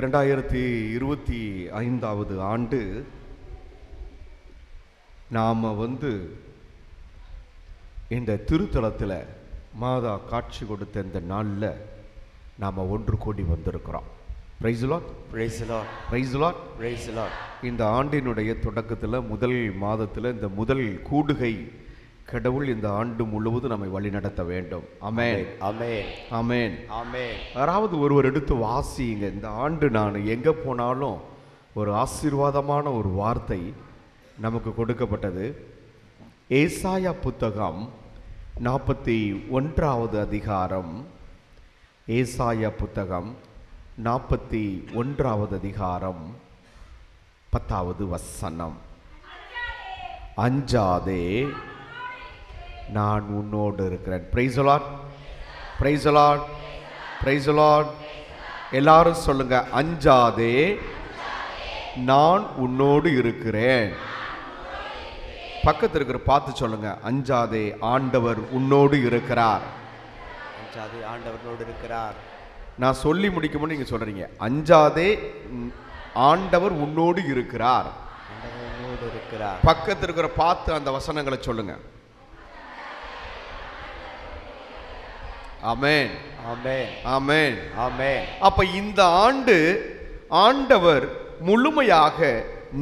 2025வது ஆண்டு நாம் இந்த திருத்தலத்தில் மாதா காட்சி கொடுத்த இந்த நாளில் நாம் ஒன்று கூடி வந்திருக்கிறோம். Price the lord, praise the lord, praise the lord, praise the Lord. இந்த ஆண்டினுடைய தொடக்கத்தில் முதல் மாதத்தில் இந்த முதல் கூடுகை கடவுள் இந்த ஆண்டு முழுவதும் நம்மை வழி நடத்த வேண்டும். ஆமென், ஆமென், ஆமென், ஆமென். யாராவது ஒருவர் எடுத்து வாசிங்க. இந்த ஆண்டு நான் எங்கே போனாலும் ஒரு ஆசீர்வாதமான ஒரு வார்த்தை நமக்கு கொடுக்கப்பட்டது. ஏசாயா புத்தகம் 41வது அதிகாரம், ஏசாயா புத்தகம் 41வது அதிகாரம் 10வது வசனம். அஞ்சாதே, நான் உன்னோடு இருக்கிறேன். Price the lord, praise the lord, praise the Lord. எல்லாரும் சொல்லுங்க, அஞ்சாதே, நான் உன்னோடு இருக்கிறேன். பக்கத்தில் இருக்கிற பார்த்து சொல்லுங்க, அஞ்சாதே, ஆண்டவர் உன்னோடு இருக்கிறார். அஞ்சாதே, ஆண்டவரோடு இருக்கிறார். நான் சொல்லி முடிக்கும் போது நீங்க சொல்றீங்க, அஞ்சாதே, ஆண்டவர் உன்னோடு இருக்கிறார். ஆண்டவர் உன்னோடு இருக்கிறார். பக்கத்தில் இருக்கிற பார்த்து அந்த வசனங்களை சொல்லுங்க. ஆமென், ஆமென், ஆமென், ஆமென். அப்ப இந்த ஆண்டு ஆண்டவர் முழுமையாக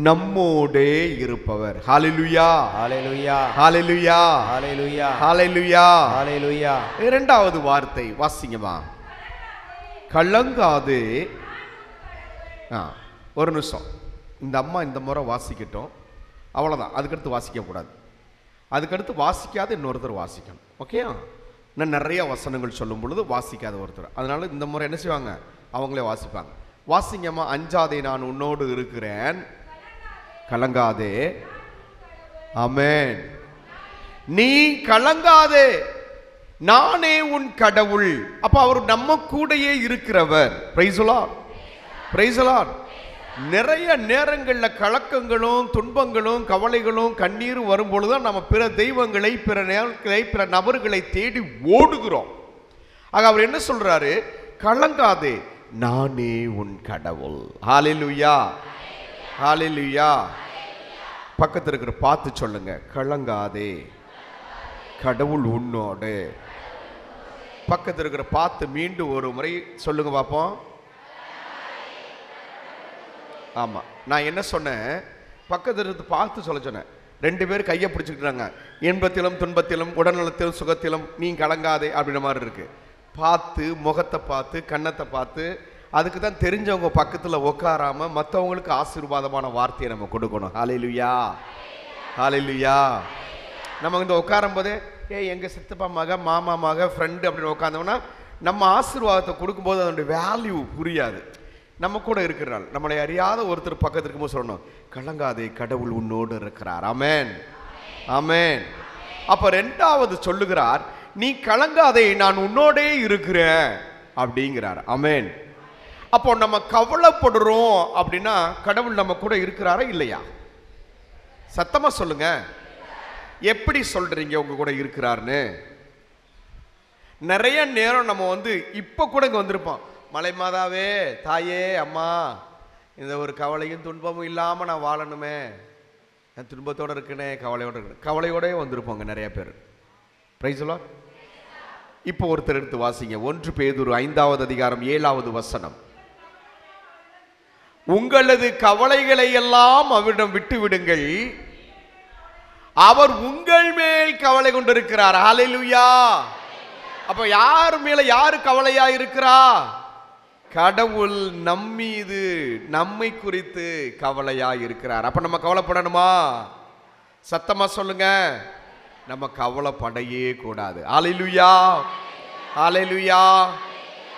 நம்மோடே இருப்பவர். ஹalleluya, ஹalleluya, ஹalleluya, ஹalleluya, ஹalleluya, ஹalleluya. இரண்டாவது வார்த்தை வாசிங்கம்மா. கலங்காதே. ஒரு நிமிஷம், இந்த அம்மா இந்த முறை வாசிக்கட்டும், அவ்வளோதான். அதுக்கடுத்து வாசிக்க கூடாது. அதுக்கடுத்து வாசிக்காத இன்னொருத்தர் வாசிக்கணும். ஓகேயா? நான் நிறைய வசனங்கள் சொல்லும் பொழுது வாசிக்காத ஒருத்தர், அதனால இந்த முறை என்ன செய்வாங்க, அவங்களே வாசிப்பாங்க. வாசிங்கம்மா. அஞ்சாதே, நான் உன்னோடு இருக்கிறேன், கலங்காதே. ஆமென். நீ கலங்காதே, நானே உன் கடவுள். அப்ப அவர் நம்ம கூடயே இருக்கிறவர். Price the lord, praise the Lord. நிறைய நேரங்களில் கலக்கங்களும் துன்பங்களும் கவலைகளும் கண்ணீரும் வரும்பொழுதுதான் நம்ம பிற தெய்வங்களை, பிற நேரங்களை, பிற நபர்களை தேடி ஓடுகிறோம். ஆக அவர் என்ன சொல்றாரு, கலங்காதே, நானே உன் கடவுள். ஹalleluya, ஹalleluya. பக்கத்தில் இருக்கிற பார்த்து சொல்லுங்க, கலங்காதே, கடவுள் உன்னோடு. பக்கத்தில் இருக்கிற பார்த்து மீண்டும் ஒரு முறை சொல்லுங்க பார்ப்போம். ஆமா, நான் என்ன சொன்னேன், பக்கத்தில் இருந்து பார்த்து சொல்ல சொன்னேன். ரெண்டு பேரும் கையை பிடிச்சிக்கிட்டாங்க. இன்பத்திலும் துன்பத்திலும் உடல்நலத்திலும் சுகத்திலும் நீ கலங்காதே அப்படின்ற மாதிரி இருக்கு. பார்த்து முகத்தை பார்த்து கன்னத்தை பார்த்து, அதுக்கு தான் தெரிஞ்சவங்க பக்கத்தில் உட்காராம மற்றவங்களுக்கு ஆசீர்வாதமான வார்த்தையை நம்ம கொடுக்கணும். ஹalleluya, ஹalleluya. நம்ம இந்த உட்காரும் போதே எங்க சித்தப்பா மக, மாமா மக, ஃப்ரெண்டு அப்படின்னு உட்காந்தோம்னா நம்ம ஆசீர்வாதத்தை கொடுக்கும்போது அதனுடைய வேல்யூ புரியாது. நம்ம கூட இருக்கிறாள், நம்மளை அறியாத ஒருத்தர் பக்கத்தில் இருக்கும்போது சொல்லணும், கலங்காதே, கடவுள் உன்னோடு இருக்கிறார். ஆமென், ஆமென். அப்ப ரெண்டாவது சொல்லுகிறார், நீ கலங்காதே, நான் உன்னோடே இருக்கிறேன் அப்படிங்கிறார். ஆமென். அப்போ நம்ம கவலைப்படுறோம் அப்படின்னா கடவுள் நம்ம கூட இருக்கிறாரா இல்லையா? சத்தமா சொல்லுங்க. எப்படி சொல்றீங்க உங்க கூட இருக்கிறார்னு? நிறைய நேரம் நம்ம இப்ப கூட இங்க வந்திருப்போம், மலை மாதாவே, தாயே, அம்மா, இந்த ஒரு கவலையும் துன்பமும் இல்லாம நான் வாழணுமே, நான் துன்பத்தோட இருக்கனே, கவலையோட இருக்கேன், கவலையோடே வந்திருப்போங்க நிறைய பேர். Price the Lord. இப்போ ஒருத்தர் எடுத்து வாசிங்க, 1 பேதுரு 5வது அதிகாரம் 7வது வசனம். உங்களது கவலைகளை எல்லாம் அவரிடம் விட்டு விடுங்கள், அவர் உங்கள் மேல் கவலை கொண்டிருக்கிறார். ஹalleluya. அப்ப யார் மேல யாரு கவலையா இருக்கிறா? கடவுள் நம்மீது, நம்மை குறித்து கவலையா இருக்கிறார். அப்ப நம்ம கவலைப்படணுமா? சத்தமா சொல்லுங்க, நம்ம கவலைப்படையே கூடாது. ஹalleluya, ஹalleluya.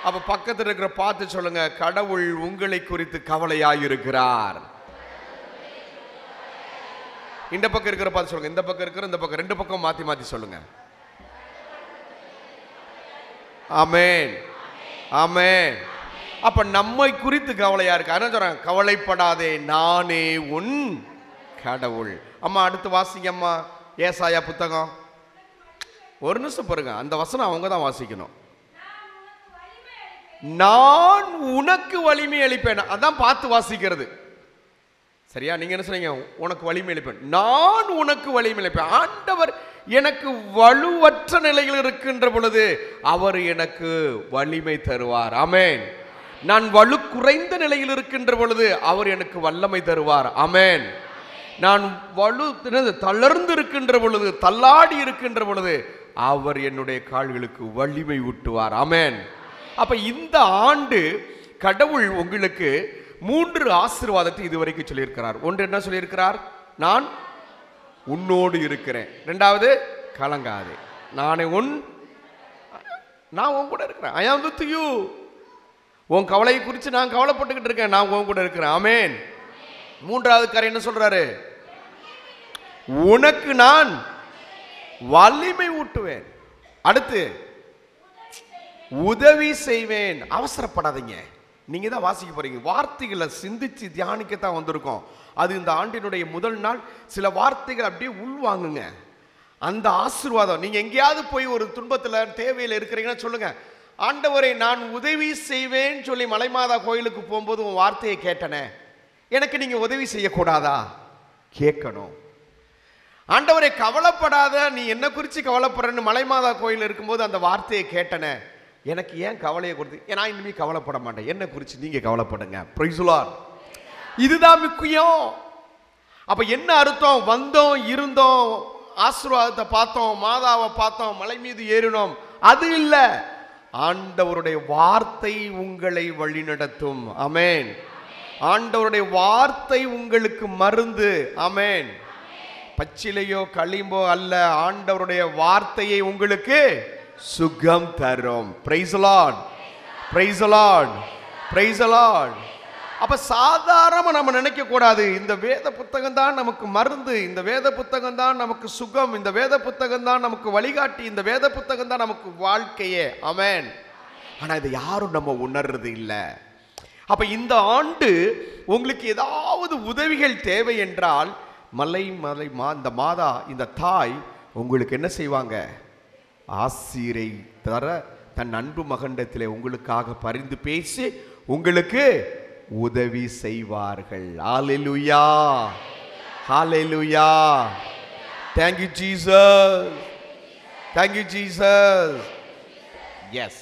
அப்ப பக்கத்தில் இருக்கிற பார்த்து சொல்லுங்க, கடவுள் உங்களை குறித்து கவலையா இருக்கிறார். இந்த பக்கம் இருக்கிற பார்த்து சொல்லுங்க, இந்த பக்கம் இருக்கிற, இந்த பக்கம், ரெண்டு பக்கம் மாத்தி மாத்தி சொல்லுங்க. ஆமென், ஆமென். அப்ப நம்மை குறித்து கவலையா இருக்கு. என்ன சொல்றாங்க, கவலைப்படாதே, நானே உன் கடவுள். அம்மா அடுத்து வாசிங்க அம்மா, ஏசாயா புத்தகம். ஒரு நிமிஷம் பாருங்க, அந்த வசனம் அவங்க தான் வாசிக்கணும். நான் உனக்கு வலிமை அளிப்பேன். அதான் பார்த்து வாசிக்கிறது. சரியா? நீங்க என்ன சொன்னீங்க? உனக்கு வலிமை அளிப்பேன். நான் உனக்கு வலிமை அளிப்பேன். ஆண்டவர் எனக்கு வலுவற்ற நிலையில் இருக்கின்ற பொழுது அவர் எனக்கு வலிமை தருவார். ஆமென். நான் வலு குறைந்த நிலையில் இருக்கின்ற பொழுது அவர் எனக்கு வல்லமை தருவார். ஆமென். நான் தளர்ந்து இருக்கின்ற பொழுது, தள்ளாடி இருக்கின்ற பொழுது அவர் என்னுடைய கால்களுக்கு வலிமை ஊட்டுவார். ஆமென். அப்ப இந்த ஆண்டு கடவுள் உங்களுக்கு 3 ஆசீர்வாதத்தை இதுவரைக்கும் சொல்லியிருக்கிறார். ஒன்று என்ன சொல்லியிருக்கிறார்? நான் உன்னோடு இருக்கிறேன். இரண்டாவது, கலங்காதே, நான் உன் கூட இருக்கிறேன். I am with you. உன் கவலையை குறித்து நான் கவலைப்பட்டுக்கிட்டு இருக்கேன், நான் உன் கூட இருக்கிறேன். ஆமென். மூன்றாவது காரியம் என்ன சொல்றாரு? உனக்கு நான் வலிமை ஊட்டுவேன். அடுத்து, உதவி செய்வேன். அவசரப்படாதீங்க, நீங்க தான் வாசிக்க போறீங்க. வார்த்தைகளை சிந்திச்சு தியானிக்கத்தான் வந்திருக்கோம். அது இந்த ஆண்டினுடைய முதல் நாள். சில வார்த்தைகள் அப்படியே உள்வாங்குங்க. அந்த ஆசீர்வாதம், நீங்க எங்கேயாவது போய் ஒரு துன்பத்துல தேவையில் இருக்கிறீங்கன்னா சொல்லுங்க, ஆண்டவரை நான் உதவி செய்வேன் சொல்லி மலைமாதா கோயிலுக்கு போகும்போது உன் வார்த்தையை கேட்டனே, எனக்கு நீங்க உதவி செய்யக்கூடாதா? கேட்கணும். ஆண்டவரை கவலைப்படாத, நீ என்ன குறித்து கவலைப்படுறன்னு மலைமாதா கோயில் இருக்கும்போது அந்த வார்த்தையை கேட்டனே, எனக்கு ஏன் கவலையை கொடுத்து, நான் இனிமே கவலைப்பட மாட்டேன், என்ன குறித்து நீங்க கவலைப்படுங்க. Price the Lord. இதுதான் முக்கியம். அப்ப என்ன அர்த்தம்? வந்தோம், இருந்தோம், ஆசீர்வாதத்தை பார்த்தோம், மாதாவை பார்த்தோம், மலை மீது ஏறினோம், அது இல்ல. ஆண்டவருடைய வார்த்தை உங்களை வழிநடத்தும். ஆமென். ஆண்டவருடைய வார்த்தை உங்களுக்கு மருந்து. ஆமென். பச்சிலையோ களிம்போ அல்ல, ஆண்டவருடைய வார்த்தையை உங்களுக்கு சுகம் தரும். Price the lord. Praise the lord. Praise the Lord. அப்ப சாதாரணமா நம்ம நினைக்க கூடாது, இந்த வேத புத்தகம் தான் நமக்கு மருந்து, இந்த வேத புத்தகம் தான் நமக்கு சுகம், இந்த வேத புத்தகம் தான் நமக்கு வழிகாட்டி, இந்த வேத புத்தகம் தான் நமக்கு வாழ்க்கையே. ஆமென். ஆனா இதை யாரும் நம்ம உணர்றது இல்லை. அப்ப இந்த ஆண்டு உங்களுக்கு ஏதாவது உதவிகள் தேவை என்றால் இந்த மாதா, இந்த தாய் உங்களுக்கு என்ன செய்வாங்க? ஆசீரை தர தன் அன்பு மகண்டத்திலே உங்களுக்காக பரிந்து பேசி உங்களுக்கு உதவி செய்வார்கள். ஹalleluya. ஹalleluya. Thank you Jesus. Thank you Jesus. Yes.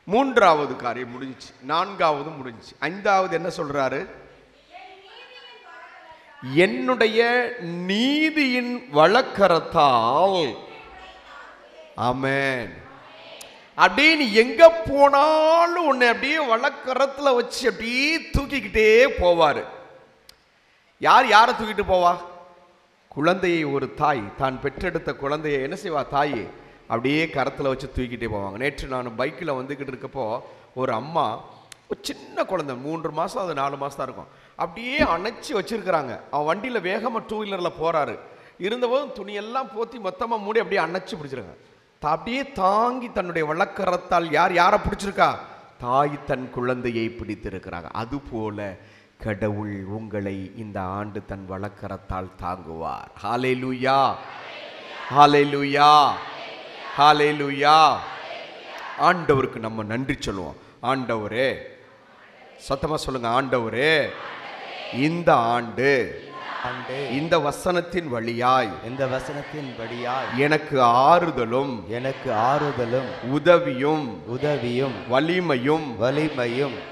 மூன்றாவது காரியம் முடிஞ்சிச்சு, நான்காவது முடிஞ்சிச்சு, ஐந்தாவது என்ன சொல்றாரு? என்னுடைய நீதியின் வழக்கரத்தால். ஆமென். அப்படியே நீ எங்க போனாலும் உன்னை அப்படியே வழக்கரத்துல வச்சு அப்படியே தூக்கிக்கிட்டே போவாரு. யாரை தூக்கிட்டு போவா? குழந்தையை, ஒரு தாய் தான் பெற்றெடுத்த குழந்தையை என்ன செய்வா? தாய் அப்படியே கரத்தில் வச்சு தூக்கிட்டே போவாங்க. நேற்று நான் பைக்கில் வந்துக்கிட்டு இருக்கப்போ ஒரு அம்மா, ஒரு சின்ன குழந்தை, 3 மாதம் அது 4 மாதம் தான் இருக்கும், அப்படியே அணைச்சி வச்சிருக்கிறாங்க. அவன் வண்டியில் வேகமாக 2 வீலரில் போகிறாரு. இருந்தபோதும் துணியெல்லாம் போத்தி மொத்தமாக மூடி அப்படியே அணைச்சி பிடிச்சிருக்காங்க. அப்படியே தாங்கி தன்னுடைய வழக்கரத்தால் யாரை பிடிச்சிருக்கா? தாய் தன் குழந்தையை பிடித்திருக்கிறாங்க. அதுபோல கடவுள் உங்களை இந்த ஆண்டு தன் வழக்கரத்தால் தாங்குவார். ஹalleluya. ஹalleluya. ஹalleluya. ஆண்டவருக்கு நம்ம நன்றி சொல்லுவோம். ஆண்டவரே, சத்தமா சொல்லுங்க, ஆண்டவரே, இந்த ஆண்டு இந்த வசனத்தின் வழியாய் எனக்கு ஆறுதலும் உதவியும் வலிமையும்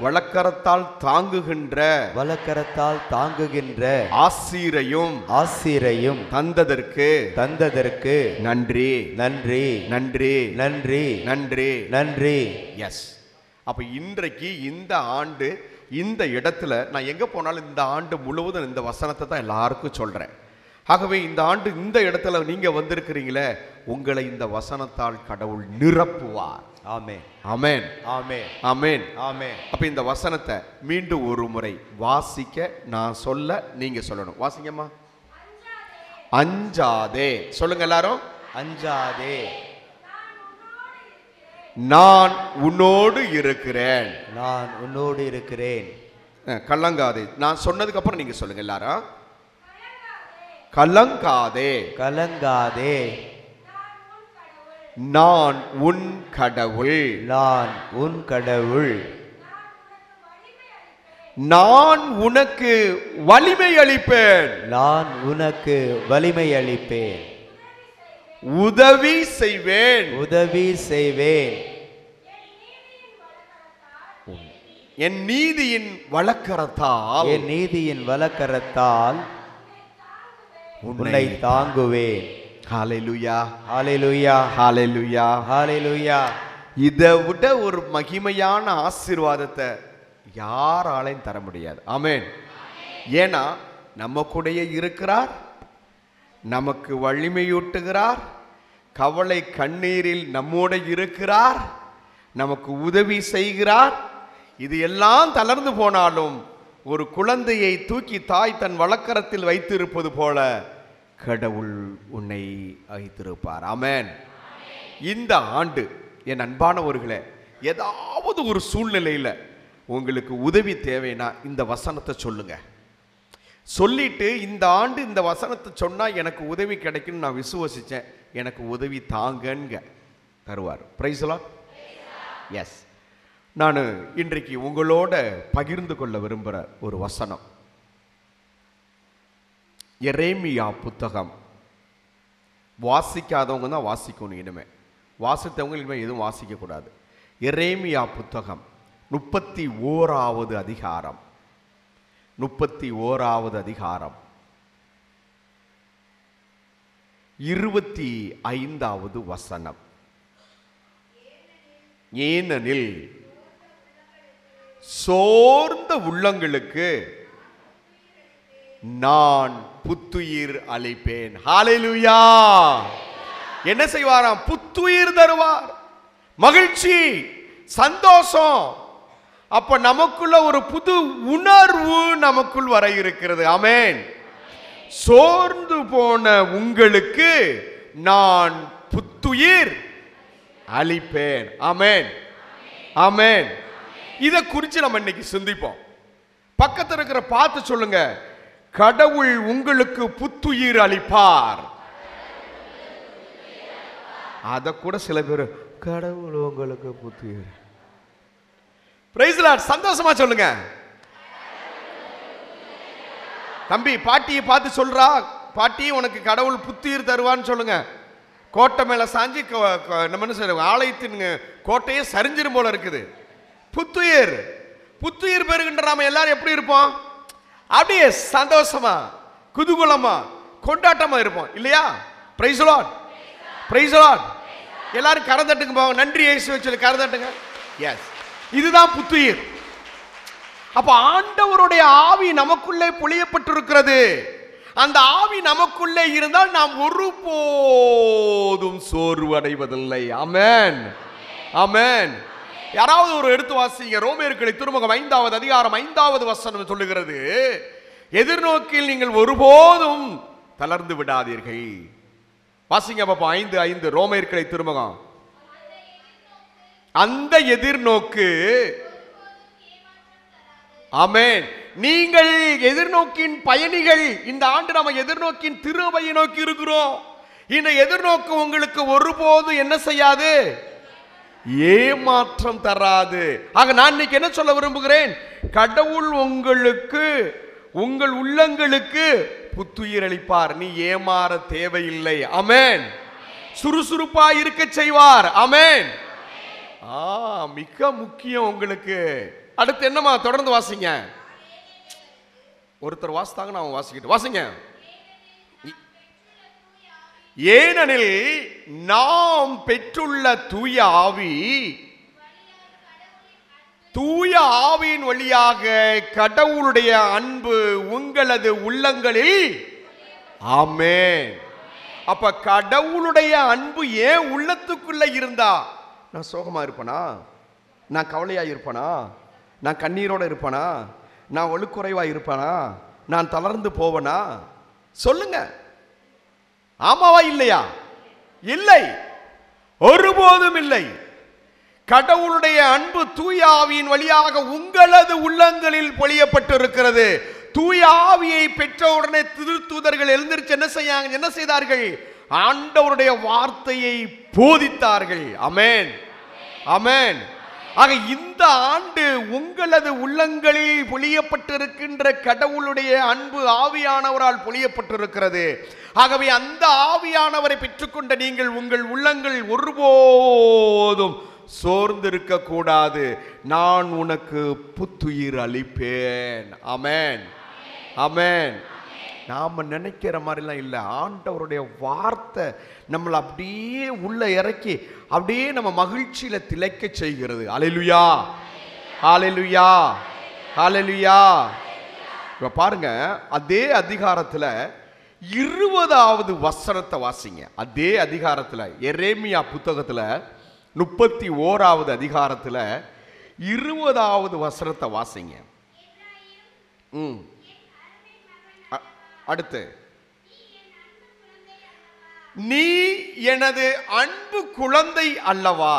வழக்கரத்தால் தாங்குகின்ற ஆசீரையும் தந்ததற்கு நன்றி நன்றி நன்றி நன்றி நன்றி நன்றி. எஸ். அப்ப இன்றைக்கு இந்த ஆண்டு இந்த இடத்துல நான் எங்க போனாலும் இந்த ஆண்டு முழுவதும் இந்த வசனத்தை தான் எல்லாருக்கும் சொல்றேன். ஆகவே இந்த ஆண்டு இந்த இடத்துல நீங்க வந்திருக்கிறீங்களே, உங்களை இந்த வசனத்தால் கடவுள் நிரப்புவார். ஆமென். ஆமென். ஆமென். ஆமென். ஆமென். அப்ப இந்த வசனத்தை மீண்டும் ஒரு முறை வாசிக்க நான் சொல்ல நீங்க சொல்லணும். வாசிங்கம்மா. அஞ்சாதே. சொல்லுங்க எல்லாரும். அஞ்சாதே, நான் உன்னோடு இருக்கிறேன். கலங்காதே. நான் சொன்னதுக்கு அப்புறம் நீங்க சொல்லுங்க எல்லாரும். கலங்காதே. நான் உன் கடவுள். நான் உனக்கு வலிமை அளிப்பேன். நான் உனக்கு வலிமை அளிப்பேன். உதவி செய்வேன். உதவி செய்வேன். என் நீதியின் வலக்கரத்தால் என் நீதியின் வலக்கரத்தால் உன்னை தாங்குவேன். ஹல்லேலூயா, ஹல்லேலூயா, ஹல்லேலூயா, ஹல்லேலூயா. இதை விட ஒரு மகிமையான ஆசீர்வாதத்தை யாராலையும் தர முடியாது. ஆமென். ஏன்னா நம்ம கூடயே இருக்கிறார், நமக்கு வலிமையூட்டுகிறார், கவலை கண்ணீரில் நம்மோட இருக்கிறார், நமக்கு உதவி செய்கிறார். இது எல்லாம் தளர்ந்து போனாலும் ஒரு குழந்தையை தூக்கி தாய் தன் வலக்கரத்தில் வைத்திருப்பது போல கடவுள் உன்னை வைத்திருப்பார். ஆமென். இந்த ஆண்டு என் அன்பானவர்களே, ஏதாவது ஒரு சூழ்நிலையில் உங்களுக்கு உதவி தேவைன்னா இந்த வசனத்தை சொல்லுங்க. சொல்லிட்டு இந்த ஆண்டு இந்த வசனத்தை சொன்னா எனக்கு உதவி கிடைக்கும்னு நான் விசுவசிச்சேன், எனக்கு உதவி தாங்கங்க, தருவார். Praise the Lord. எஸ், நான் இன்றைக்கு உங்களோட பகிர்ந்து கொள்ள விரும்புகிற ஒரு வசனம் எரேமியா புத்தகம். வாசிக்காதவங்க தான் வாசிக்கணும், இனிமே வாசித்தவங்க இனிமே எதுவும் வாசிக்க கூடாது. எரேமியா புத்தகம் 31வது அதிகாரம், 31வது அதிகாரம் 25வது வசனம். ஏனெனில் சோர்ந்த உள்ளங்களுக்கு நான் புத்துயிர் அளிப்பேன். ஹல்லேலூயா. என்ன செய்வாராம்? புத்துயிர் தருவார், மகிழ்ச்சி, சந்தோஷம். அப்ப நமக்குள்ள ஒரு புது உணர்வு நமக்குள் வர இருக்கிறது. ஆமென். சோர்ந்து போன உங்களுக்கு நான் புத்துயிர் அளிப்பேன். ஆமென், ஆமென். இதை குறித்து நம்ம இன்னைக்கு சிந்திப்போம். பக்கத்தில் இருக்கிற பார்த்து சொல்லுங்க, கடவுள் உங்களுக்கு புத்துயிர் அளிப்பார். அத கூட சில பேர், கடவுள் உங்களுக்கு புத்துயிர். Price the Lord. சந்தோஷமா சொல்லுங்க. தம்பி பாட்டியை பார்த்து சொல்றா, பாட்டி உனக்கு கடவுள் புத்துயிர் தருவான்னு சொல்லுங்க. கோட்டை மேல சாஞ்சி நம்ம என்ன செய்யறோம், ஆலயத்தின் கோட்டையே சரிஞ்சிரும் போல இருக்குது. புத்துயிர், புத்துயிர் பெறுகின்ற நாம எல்லாரும் எப்படி இருப்போம்? அப்படியே சந்தோஷமா, குதூகலமா, கொண்டாட்டமா இருப்போம் இல்லையா? Price the lord, praise the Lord. எல்லாரும் கரந்தட்டுங்க போங்க, நன்றி இயேசுவே சொல்லி கரந்தட்டுங்க. எஸ், இதுதான் புத்துயிர். அப்ப ஆண்டவருடைய ஆவி நமக்குள்ளே பொழியப்பட்டிருக்கிறது. அந்த ஆவி நமக்குள்ளே இருந்தால் நாம் ஒருபோதும் சோர்வு அடைவதில்லை. ஆமென், ஆமென். யாராவது ஒரு எடுத்து வாசிங்க. ரோமேயர்களை திருமுகம் 5வது அதிகாரம் 5வது வசனம் சொல்லுகிறது, எதிர்நோக்கில் நீங்கள் ஒருபோதும் தளர்ந்து விடாதீர்கள். வாசிங்க பாப்பா. 5:5 ரோமேயர்களை திருமுகம். அந்த எதிர்நோக்கு, ஆமென். நீங்கள் எதிர்நோக்கின் பயணிகள். இந்த ஆண்டு நம்ம எதிர்நோக்கின் திருவையை நோக்கி இருக்கிறோம். இந்த எதிர்நோக்கு உங்களுக்கு ஒருபோது என்ன செய்யாது? ஏமாற்றம் தராது. ஆக நான் இன்னைக்கு என்ன சொல்ல விரும்புகிறேன்? கடவுள் உங்களுக்கு, உங்கள் உள்ளங்களுக்கு புத்துயிர் அளிப்பார். நீ ஏமாற தேவையில்லை. ஆமென். சுறுசுறுப்பா இருக்க செய்வார். ஆமென். மிக முக்கியம் உங்களுக்கு. அடுத்து என்னமா? தொடர்ந்து வாசிங்க. ஒருத்தர் வாசித்தாங்க, நான் வாசிக்கிட்டு வாசிங்க. ஏனெனில் நாம் பெற்றுள்ள தூய ஆவி, தூய ஆவியின் வழியாக கடவுளுடைய அன்பு உங்களது உள்ளங்களில். ஆமென். அப்ப கடவுளுடைய அன்பு ஏன் உள்ளத்துக்குள்ள இருந்தா நான் சோகமா இருப்பனா? நான் கவலையா இருப்பனா? நான் கண்ணீரோட இருப்பனா? நான் ஒழுக்குறைவா இருப்பனா? நான் தளர்ந்து போவனா? சொல்லுங்க. ஆமாவா இல்லையா? இல்லை, ஒருபோதும் இல்லை. கடவுளுடைய அன்பு தூய ஆவியின் வழியாக உங்களது உள்ளங்களில் பொழியப்பட்டிருக்கிறது. தூய ஆவியை பெற்ற உடனே திருத்தூதர்கள் எழுந்திருச்சு என்ன செய்தார்கள்? ஆண்டவருடைய வார்த்தையை போதித்தார்கள். ஆமென், ஆமென். ஆக இந்த ஆண்டு உங்களது உள்ளங்களில் பொழியப்பட்டிருக்கின்ற கடவுளுடைய அன்பு ஆவியானவரால் பொழியப்பட்டிருக்கிறது. ஆகவே அந்த ஆவியானவரை பெற்றுக்கொண்ட நீங்கள் உங்கள் உள்ளங்கள் ஒருபோதும் சோர்ந்திருக்க கூடாது. நான் உனக்கு புத்துயிர் அளிப்பேன். ஆமென், ஆமென். நாம நினைக்கிற மாதிரிலாம் இல்லை. ஆண்டவருடைய வார்த்தை நம்மளை அப்படியே உள்ள இறக்கி அப்படியே நம்ம மகிழ்ச்சியில திளைக்க செய்கிறது. அல்லேலூயா, அல்லேலூயா, அல்லேலூயா. இப்ப பாருங்க, அதே அதிகாரத்துல 20வது வசனத்தை வாசிங்க. அதே அதிகாரத்துல எரேமியா புத்தகத்துல 31வது அதிகாரத்துல 20வது வசனத்தை வாசிங்க. அடுத்து, நீ எனது அன்பு குழந்தை அல்லவா?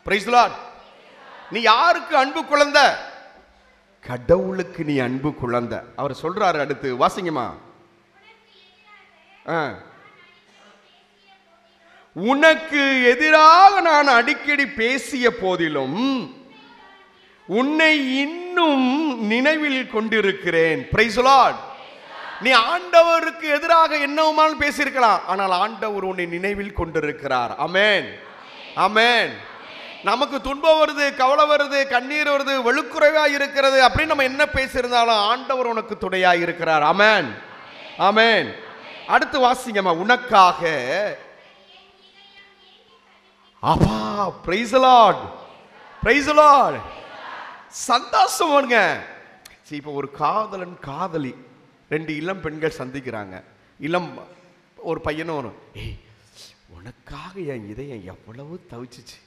Price the Lord. நீ யாருக்கு அன்பு குழந்தை? கடவுளுக்கு நீ அன்பு குழந்தை. அவர் சொல்றாரு. அடுத்து வாசிங்கம்மா. உனக்கு எதிராக நான் அடிக்கடி பேசிய போதிலும் உன்னை இன்னும் நினைவில் கொண்டிருக்கிறேன். Price the Lord. நீ ஆண்டவருக்கு எதிராக என்னவுமாலும் பேசியிருக்கலாம், ஆனால் ஆண்டவர் உன்னை நினைவில் கொண்டிருக்கிறார். ஆமென், ஆமென். நமக்கு துன்பம் வருது, கவலை வருது, கண்ணீர் வருது, வெளுக்குறைவா இருக்கிறது அப்படின்னு நம்ம என்ன பேசியிருந்தாலும் ஆண்டவர் உனக்கு துணையா இருக்கிறார். ஆமென், ஆமென். அடுத்து வாசிங்கம்மா. உனக்காக அப்பா, price the lord, praise the Lord. சந்தோஷம் வருங்க. இப்போ ஒரு காதலன் காதலி, 2 இளம் பெண்கள் சந்திக்கிறாங்க. இளம் ஒரு பையனும் வரும். ஏய், உனக்காக என் இதயம் எவ்வளவு தவிச்சிச்சு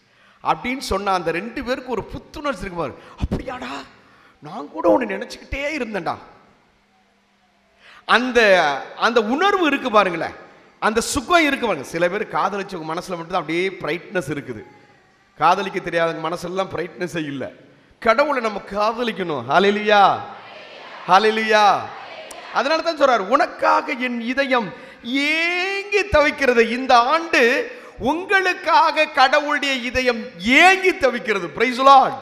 அப்படின்னு சொன்ன அந்த 2 பேருக்கு ஒரு புத்துணர்ச்சி இருக்கு பாரு. அப்படியாடா, நான் கூட உன்னை நினைச்சுக்கிட்டே இருந்தேன்டா. அந்த அந்த உணர்வு இருக்கு பாருங்களேன், அந்த சுகம் இருக்கு பாருங்க. சில பேர் காதலிச்சவங்க மனசுல மட்டும் அப்படியே பிரைட்னஸ் இருக்குது. காதலிக்க தெரியாதவங்க மனசெல்லாம் பிரைட்னஸே இல்லை. கடவுளை நம்ம காதலிக்கணும். ஹல்லேலூயா, ஹல்லேலூயா. அதனால தான் சொல்றாரு, உனக்காக என் இதயம் ஏங்கி தவிக்கிறது. இந்த ஆண்டு உங்களுக்காக கடவுளுடைய இதயம் ஏங்கி தவிக்கிறது. Price the Lord.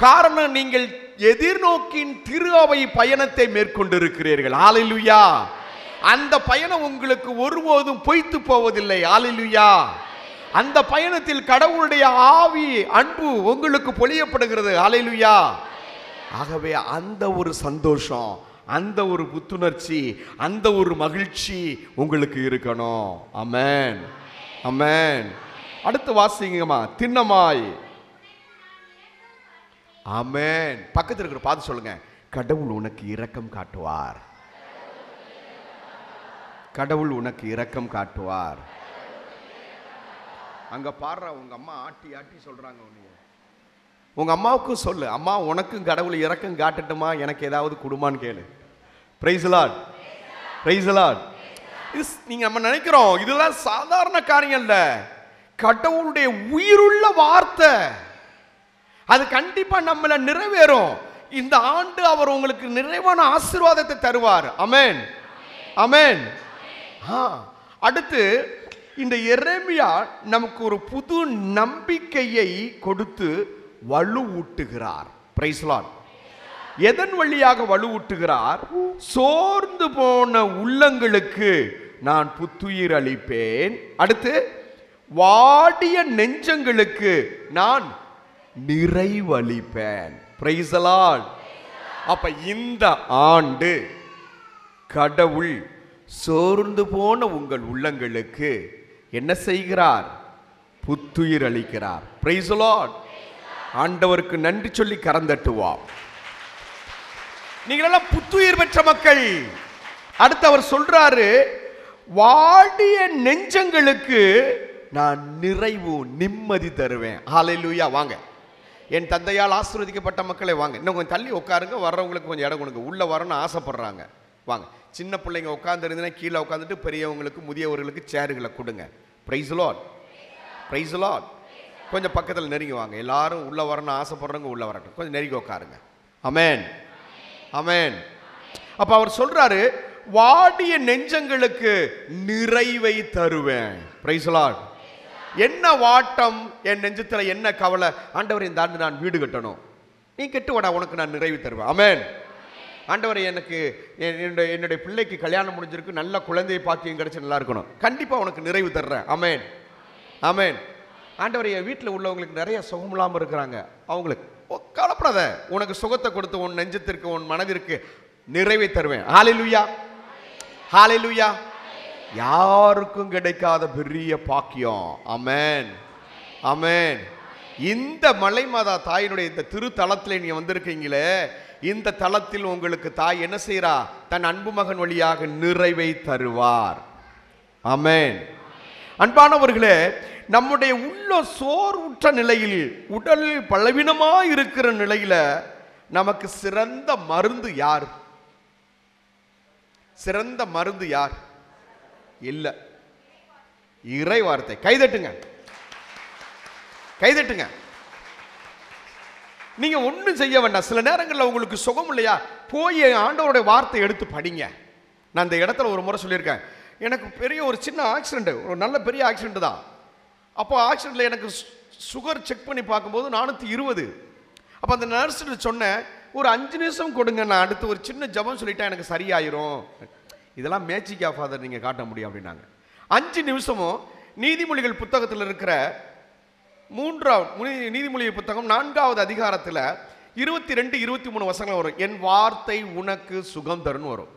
காரணம், நீங்கள் எதிர்நோக்கின் திரு அவை பயணத்தை மேற்கொண்டிருக்கிறீர்கள். ஹல்லேலூயா. அந்த பயணம் உங்களுக்கு ஒருபோதும் பொய்த்து போவதில்லை. ஹல்லேலூயா. அந்த பயணத்தில் கடவுளுடைய ஆவி அன்பு உங்களுக்கு பொழியப்படுகிறது. ஹல்லேலூயா. ஆகவே அந்த ஒரு சந்தோஷம், அந்த ஒரு புத்துணர்ச்சி, அந்த ஒரு மகிழ்ச்சி உங்களுக்கு இருக்கணும். ஆமென், ஆமென். அடுத்து வாசிங்கம்மா. திண்ணமாய். ஆமென். பக்கத்தில் இருக்கிற பார்த்து சொல்லுங்க, கடவுள் உனக்கு இரக்கம் காட்டுவார். கடவுள் உனக்கு இரக்கம் காட்டுவார். அங்க பாடுற உங்க அம்மா ஆட்டி ஆட்டி சொல்றாங்க. உங்க அம்மாவுக்கும் சொல்லு, அம்மா உனக்கும் கடவுள் இரக்கம் காட்டட்டுமா, எனக்கு ஏதாவது கொடுமான்னு கேளு. Price the lord, praise the Lord. நீங்க நம்ம நினைக்கிறோம் இதெல்லாம் சாதாரண காரியம் இல்ல. கடவுளுடைய உயிருள்ள வார்த்தை, அது கண்டிப்பா நம்மள நிறைவேறும். இந்த ஆண்டு அவர் உங்களுக்கு நிறைவான ஆசீர்வாதத்தை தருவார். ஆமென், ஆமென். அடுத்து, இந்த எரேமியா நமக்கு ஒரு புது நம்பிக்கையை கொடுத்து வலுவூட்டுகிறார். Price the Lord. எதன் வழியாக வலுவூட்டுகிறார்? சோர்ந்து போன உள்ளங்களுக்கு நான் புத்துயிர் அளிப்பேன். அடுத்து, வாடிய நெஞ்சங்களுக்கு நான் நிறைவளிப்பேன். Price the Lord. அப்ப இந்த ஆண்டு கடவுள் சோர்ந்து போன உங்கள் உள்ளங்களுக்கு என்ன செய்கிறார்? புத்துயிர் அளிக்கிறார். Price the Lord. ஆண்டவருக்கு நன்றி சொல்லி கரந்தட்டுவோம். நீங்களெல்லாம் புத்துயிர் பெற்ற மக்கள். அடுத்து அவர் சொல்றாரு, வாடிய நெஞ்சங்களுக்கு நான் நிறைவு நிம்மதி தருவேன். ஹல்லேலூயா. வாங்க, என் தந்தையால் ஆசீர்வதிக்கப்பட்ட மக்களை வாங்க. இன்னும் கொஞ்சம் தள்ளி உட்காருங்க. வர்றவங்களுக்கு கொஞ்சம் இடம் கொடுங்க. உள்ள வரணும்னு ஆசைப்படுறாங்க. வாங்க. சின்ன பிள்ளைங்க உட்கார்ந்து இருந்தீங்கன்னா கீழே உட்காந்துட்டு, பெரியவங்களுக்கு முதியவர்களுக்கு சேருகளை கொடுங்க. Price the lord, praise the Lord. கொஞ்சம் பக்கத்தில் நெருங்கி வாங்க. எல்லாரும் உள்ள வரணும்னு ஆசைப்படுறவங்க உள்ள வரட்டும். கொஞ்சம் நெருங்கி உட்காருங்க. ஆமென், ஆமென். அப்ப அவர் சொல்றாரு, வாடிய நெஞ்சங்களுக்கு நிறைவை தருவேன். Price the Lord. என்ன வாட்டம் என் நெஞ்சத்துல, என்ன கவலை? ஆண்டவரே இந்த ஆண்டு நான் வீடு கட்டணும். நீ கெட்டு வாடா, உனக்கு நான் நிறைவு தருவேன். ஆமென். ஆண்டவரே எனக்கு என்னுடைய பிள்ளைக்கு கல்யாணம் முடிஞ்சிருக்கு, நல்ல குழந்தை பாக்கியம் கிடைச்சு நல்லா இருக்கணும். கண்டிப்பா உனக்கு நிறைவு தர்றேன். ஆமென், ஆமென். ஆண்டவரே என் வீட்டில் உள்ளவங்களுக்கு நிறைய சுகம் இல்லாமல் இருக்கிறாங்க, அவங்களுக்கு கவலைப்படாத, உனக்கு சுகத்தை கொடுத்து உன் நெஞ்சத்திற்கு உன் மனதிற்கு நிறைவை தருவேன். ஹல்லேலூயா, ஹல்லேலூயா. யாருக்கும் கிடைக்காத பெரிய பாக்கியம். ஆமென், ஆமென். இந்த மலை மாதா தாயினுடைய இந்த திருத்தலத்தில் நீங்க வந்திருக்கீங்களே, இந்த தலத்தில் உங்களுக்கு தாய் என்ன செய்றா? தன் அன்பு மகன் வழியாக நிறைவை தருவார். ஆமென். அன்பானவர்களே, நம்முடைய உள்ள சோர்வுற்ற நிலையில், உடல் பலவீனமாக இருக்கிற நிலையில நமக்கு சிறந்த மருந்து யார்? சிறந்த மருந்து யார்? இல்ல, இறை வார்த்தை. கைதட்டுங்க, கைதட்டுங்க. நீங்க ஒன்றும் செய்ய வேண்டாம். சில நேரங்களில் உங்களுக்கு சுகம் இல்லையா, போய் ஆண்டவருடைய வார்த்தை எடுத்து படிங்க. நான் இந்த இடத்துல ஒரு முறை சொல்லியிருக்கேன், எனக்கு பெரிய ஒரு சின்ன ஆக்சிடென்ட், ஒரு நல்ல பெரிய ஆக்சிடென்ட் தான். அப்போ ஆக்சிடென்ட்ல எனக்கு சுகர் செக் பண்ணி பார்க்கும்போது 420. அப்போ அந்த நர்ஸ்கிட்ட சொன்னேன், ஒரு 5 நிமிஷம் கொடுங்க, நான் அடுத்து ஒரு சின்ன ஜபம் சொல்லிட்டா எனக்கு சரியாயிரும். இதெல்லாம் மேஜிக்கா ஃபாதர் நீங்க காட்ட முடியும் அப்படின்னாங்க. 5 நிமிஷமும் நீதிமொழிகள் புத்தகத்தில் இருக்கிற 3வது நீதிமொழிகள் புத்தகம் 4வது அதிகாரத்தில் 22, 23 வசனங்கள் வரும். என் வார்த்தை உனக்கு சுகம் தரும் வரும்.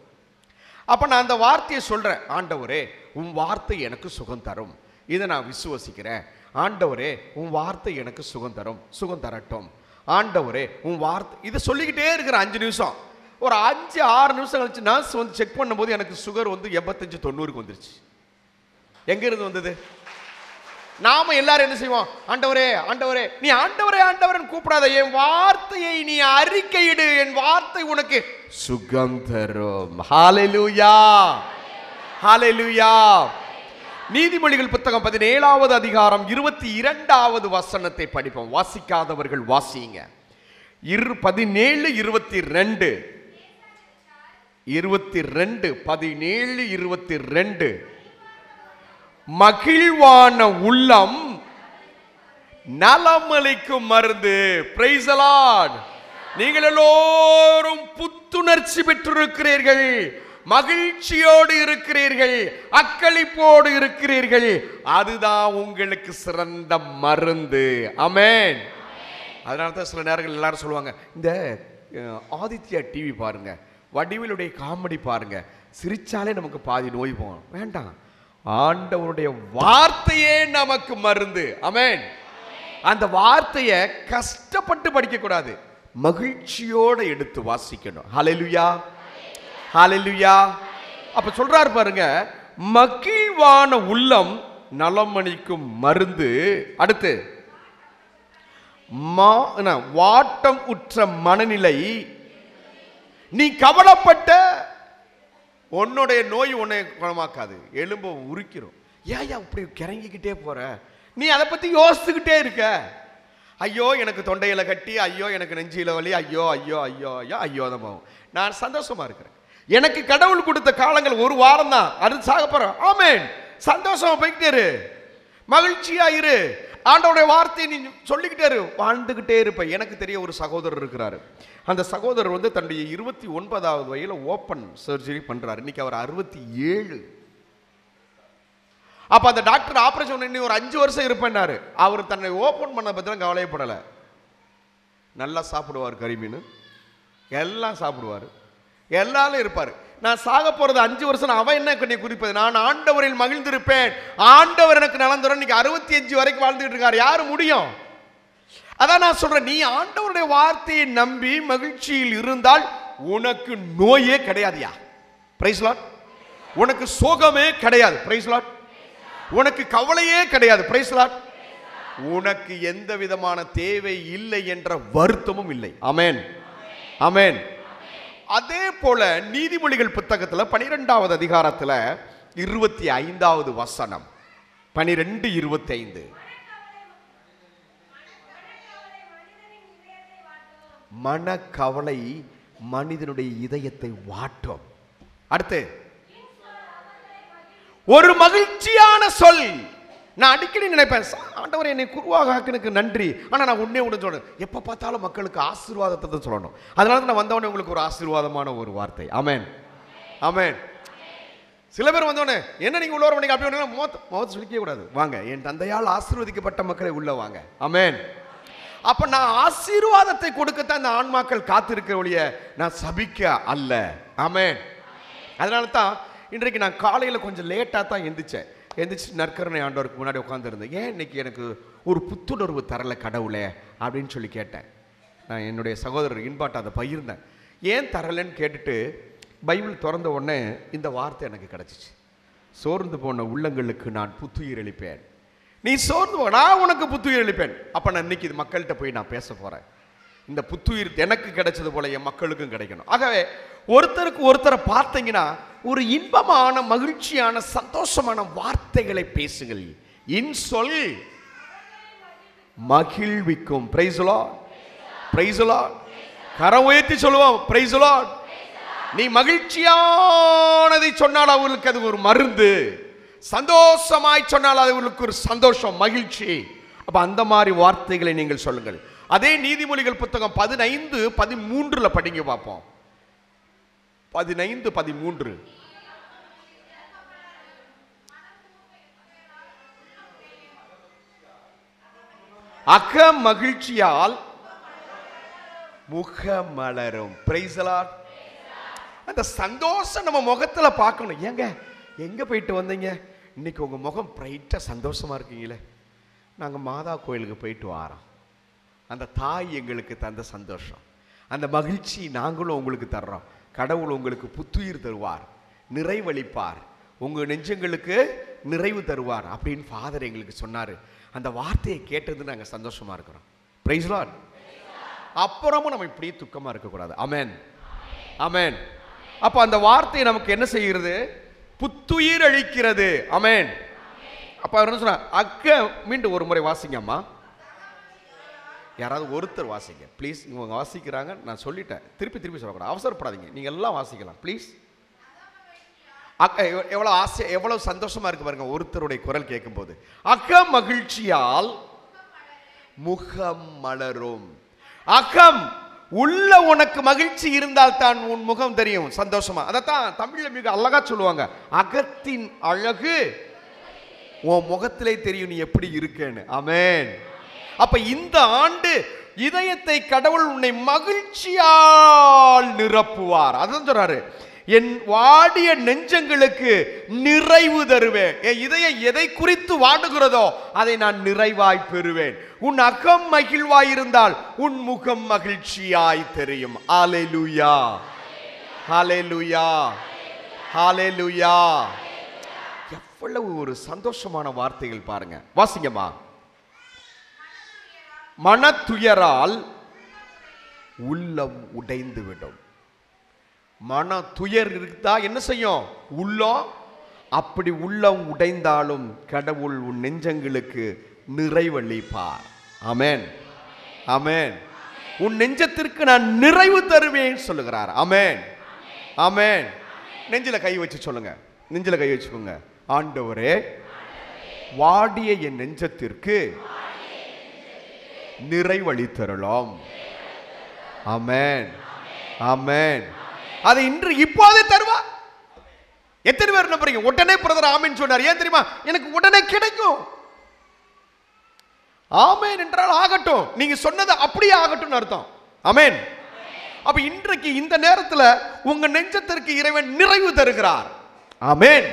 அப்ப நான் அந்த வார்த்தையை சொல்றேன், ஆண்டவரே உன் வார்த்தை எனக்கு சுகம் தரும், இதை நான் விசுவசிக்கிறேன். ஆண்டவரே உன் வார்த்தை எனக்கு சுகம் தரும், சுகம் தரட்டும். ஆண்டவரே உன் வார்த்தை, இதை சொல்லிக்கிட்டே இருக்கிற 5 நிமிஷம். ஒரு 5-6 நிமிஷம் கழிச்சு நர்ஸ் வந்து செக் பண்ணும்போது எனக்கு சுகர் வந்து 85-90க்கு வந்துருச்சு. எங்க இருந்து வந்தது? நாம எல்லாரும் என்ன செய்வோம்? ஆண்டவரே ஆண்டவரே, நீ ஆண்டவரே ஆண்டவரன் கூப்பிடாத, என் வார்த்தையை நீ அறிக்கையிடு, என் வார்த்தை உனக்கு சுகம் தரும். ஹல்லேலூயா, ஹல்லேலூயா. நீதிமொழிகள் புத்தகம் 17வது அதிகாரம் 22வது வசனத்தை படிப்போம். வாசிக்காதவர்கள் வாசிங்க. 17, 22 17, 22. மகிழ்வான உள்ளம் நலமளிக்கும் மருந்து. Price the Lord. நீங்கள் எல்லோரும் புத்துணர்ச்சி பெற்றிருக்கிறீர்கள், மகிழ்ச்சியோடு இருக்கிறீர்கள், அக்களிப்போடு இருக்கிறீர்கள். அதுதான் உங்களுக்கு சிறந்த மருந்து. ஆமென். அதனால தான் சில நேரங்கள் எல்லாரும் சொல்லுவாங்க, இந்த ஆதித்யா டிவி பாருங்க, வடிவேலுடைய காமெடி பாருங்க, சிரிச்சாலே நமக்கு பாதி நோய் போகும். வேண்டாம், ஆண்டவருடைய வார்த்தையே நமக்கு மருந்து. ஆமென். அந்த வார்த்தையை கஷ்டப்பட்டு படிக்க கூடாது, மகிழ்ச்சியோட எடுத்து வாசிக்கணும். ஹல்லேலூயா, ஹல்லேலூயா. அப்ப சொல்றாரு பாருங்க, மகிழ்வான உள்ளம் நலமளிக்கும் மருந்து. அடுத்து வாட்டம் உற்ற மனநிலை. நீ கவலைப்பட்ட உன்னுடைய நோய் உன்னை குணமாக்காது, எலும்பு உரிக்கிறோம். ஏன் இப்படி கிறங்கிக்கிட்டே போற? நீ அதை பத்தி யோசிச்சுக்கிட்டே இருக்க. ஐயோ எனக்கு தொண்டையில கட்டி, ஐயோ எனக்கு நெஞ்சில வலி, ஐயோ ஐயோ ஐயோ ஐயோ ஐயோ தான் போகும். நான் சந்தோஷமா இருக்கிறேன். எனக்கு கடவுள் கொடுத்த காலங்கள் 1 வாரம் தான், அது சாக போறேன். ஆமென். சந்தோஷமா போய்கிட்டே இரு, மகிழ்ச்சியா இரு, ஆண்டவருடைய வார்த்தையை நீ சொல்லிக்கிட்டே இரு, வாழ்ந்துகிட்டே இருப்ப. எனக்கு தெரிய ஒரு சகோதரர் இருக்கிறாரு. அந்த சகோதரர் வந்து தன்னுடைய 29வது வயதில் ஓப்பன் சர்ஜரி பண்றாரு. இன்னைக்கு அவர் 67. அப்ப அந்த டாக்டர் ஆபரேஷன் பண்ணி ஒரு 5 வருஷம் இருப்பேன்னாரு. அவர் தன்னை ஓப்பன் பண்ண பத்தி கவலைப்படலை. நல்லா சாப்பிடுவார், கறிமீன் எல்லாம் சாப்பிடுவார், எல்லாரும் இருப்பார். நான் சாக போறது 5 வருஷம், அவன் என்ன என்னை குறிப்பது? நான் ஆண்டவரில் மகிழ்ந்திருப்பேன், ஆண்டவர் எனக்கு நலம் தரும். இன்னைக்கு 65 வரைக்கும் வாழ்ந்துட்டு இருக்காரு. யாரு முடியும்? அதான் நான் சொல்றேன், நீ ஆண்டவருடைய வார்த்தையை நம்பி மகிழ்ச்சியில் இருந்தால் உனக்கு நோயே கிடையாதுயா. Price Lord. உனக்கு சோகமே கிடையாது. Praise Lord. உனக்கு கவலையே கிடையாது. Praise Lord. உனக்கு எந்த விதமான தேவை இல்லை என்ற வருத்தமும் இல்லை. ஆமென், ஆமென். அதே போல நீதிமொழிகள் புத்தகத்தில் 12வது அதிகாரத்தில் 25வது வசனம், 12:25. மனக்கவலை மனிதனுடைய இதயத்தை வாட்டும். அடுத்து ஒரு மகிழ்ச்சியான சொல் நான் அடிக்கடி நினைப்பேன், ஆண்டவர் என்னை குருவாக ஆக்கினுக்கு நன்றி. ஆனால் நான் ஒன்றே ஒன்று சொல்றேன், எப்போ பார்த்தாலும் மக்களுக்கு ஆசீர்வாதத்தை தான் சொல்லணும். அதனால தான் நான் வந்தவொடனே உங்களுக்கு ஒரு ஆசீர்வாதமான ஒரு வார்த்தை. ஆமென், ஆமென். சில பேர் வந்தோடனே என்ன நீங்கள் உள்ள வர அப்படி ஒன்று முகத்தை சொல்லிக்க கூடாது. வாங்க, என் தந்தையால் ஆசீர்வதிக்கப்பட்ட மக்களை உள்ள வாங்க. ஆமென். அப்ப நான் ஆசீர்வாதத்தை கொடுக்கத்தான் இந்த ஆன்மாக்கள் காத்திருக்கிற ஒழிய நான் சபிக்க அல்ல. ஆமென். அதனால தான் இன்றைக்கு நான் காலையில் கொஞ்சம் லேட்டாக தான் எந்திரிச்சு நற்கருணை ஆண்டவருக்கு முன்னாடி உட்காந்துருந்தேன். ஏன் இன்னைக்கு எனக்கு ஒரு புத்துணர்வு தரல கடவுளே அப்படின்னு சொல்லி கேட்டேன். நான் என்னுடைய சகோதரர் இன்பாட்ட அதை பகிர்ந்தேன். ஏன் தரலன்னு கேட்டுட்டு பைபிள் திறந்த உடனே இந்த வார்த்தை எனக்கு கிடச்சிச்சு. சோர்ந்து போன உள்ளங்களுக்கு நான் புத்துயிர் அளிப்பேன். நீ சோர்ந்து போ, நான் உனக்கு புத்துயிர் அளிப்பேன். அப்போ நான் இன்னைக்கு இது மக்கள்கிட்ட போய் நான் பேச போகிறேன். இந்த புத்துயிர் எனக்கு கிடைச்சது போல என் மக்களுக்கும் கிடைக்கணும். ஆகவே ஒருத்தருக்கு ஒருத்தரை பார்த்தீங்கன்னா ஒரு இன்பமான மகிழ்ச்சியான சந்தோஷமான வார்த்தைகளை பேசுங்கள். இன்சொல் மகிழ்விக்கும். Praise the lord, praise the lord. கரம் உயர்த்தி சொல்லுவோம், பிரைஸ் தி லார்ட். நீ மகிழ்ச்சியானதை சொன்னால் அவர்களுக்கு அது ஒரு மருந்து, சந்தோஷமாய் சொன்னால் அவர்களுக்கு ஒரு சந்தோஷம், மகிழ்ச்சி. அப்ப அந்த மாதிரி வார்த்தைகளை நீங்கள் சொல்லுங்கள். அதே நீதிமொழிகள் புத்தகம் 15:13 படிங்க பார்ப்போம். 15:13. அக மகிழ்ச்சியால் முகமலரும். Price the Lord. அந்த சந்தோஷம் நம்ம முகத்துல பார்க்கணும். ஏங்க எங்க போயிட்டு வந்தீங்க? இன்னைக்கு உங்க முகம் பிரைட்டா சந்தோஷமா இருக்கீங்களே. நாங்க மாதா கோயிலுக்கு போயிட்டு வாரோம். அந்த தாய் எங்களுக்கு தந்த சந்தோஷம், அந்த மகிழ்ச்சி நாங்களும் உங்களுக்கு தர்றோம். கடவுள் உங்களுக்கு புத்துயிர் தருவார், நிறைவளிப்பார், உங்க நெஞ்சங்களுக்கு நிறைவு தருவார் அப்படின்னு ஃபாதர் எங்களுக்கு சொன்னாரு. அந்த வார்த்தையை கேட்டது நாங்கள் சந்தோஷமா இருக்கிறோம். Price the Lord. அப்புறமும் நம்ம இப்படியே துக்கமா இருக்கக்கூடாது. ஆமென், ஆமென். அப்ப அந்த வார்த்தை நமக்கு என்ன செய்கிறது? புத்துயிர் அளிக்கிறது. ஆமென். அப்ப அவர் என்ன சொன்னார்? அக்க மீண்டும் ஒரு முறை வாசிங்க அம்மா. யாராவது ஒருத்தர் வாசிங்க ப்ளீஸ். இவங்க வாசிக்கிறாங்க, நான் சொல்லிட்டேன், திருப்பி சொல்லக்கூடாது, அவசரப்படாதீங்க, நீங்க எல்லாம் வாசிக்கலாம் ப்ளீஸ். எவ்வளவு ஆசை, எவ்வளவு சந்தோஷமா இருக்கு பாருங்க ஒருத்தருடைய குரல் கேட்கும் போது. அக மகிழ்ச்சியால் முகம் மலரும். அகம் உள்ள உனக்கு மகிழ்ச்சி இருந்தால் தான் உன் முகம் தெரியும் சந்தோஷமா. அதைத்தான் தமிழ்ல மிக அழகா சொல்லுவாங்க, அகத்தின் அழகு உன் முகத்திலே தெரியும் நீ எப்படி இருக்கேன்னு. ஆமென். அப்ப இந்த ஆண்டு இதயத்தை கடவுள் உன்னை மகிழ்ச்சியால் நிரப்புவார். அதான் சொல்றாரு, என் வாடிய நெஞ்சங்களுக்கு நிறைவு தருவேன். என் இதயம் எதை குறித்து வாடுகிறதோ அதை நான் நிறைவாய் பெறுவேன். உன் அகம் மகிழ்வாயிருந்தால் உன் முகம் மகிழ்ச்சியாய் தெரியும். ஹல்லேலூயா, ஹல்லேலூயா, ஹல்லேலூயா. எவ்வளவு ஒரு சந்தோஷமான வார்த்தைகள் பாருங்க. வாசிங்கம்மா. மனத்துயரால் உள்ளம் உடைந்து விடும். மன துயர் இருந்தா என்ன செய்யும்? உள்ளம். அப்படி உள்ளம் உடைந்தாலும் கடவுள் உன் நெஞ்சங்களுக்கு நிறைவளிப்பார். ஆமென், ஆமென். உன் நெஞ்சத்திற்கு நான் நிறைவு தருவேன் சொல்லுகிறார். ஆமென், ஆமென். நெஞ்சில கை வச்சு சொல்லுங்க, நெஞ்சில கை வச்சுக்கோங்க. ஆண்டவரே, வாடிய என் நெஞ்சத்திற்கு நிறைவளித்தருளும். ஆமென், ஆமென். அதை இன்று இப்போதே தருவார். எத்தனை பேர் நம்புறீங்க? உடனே பிரதர் ஆமென் சொன்னார். ஏன் தெரியுமா? எனக்கு உடனே கிடைக்கும். ஆமென் என்றால் ஆகட்டும், நீங்க சொன்னது அப்படியே ஆகட்டும் அர்த்தம். ஆமென். அப்ப இன்றைக்கு இந்த நேரத்தில் உங்க நெஞ்சத்திற்கு இறைவன் நிறைவு தருகிறார். ஆமென்.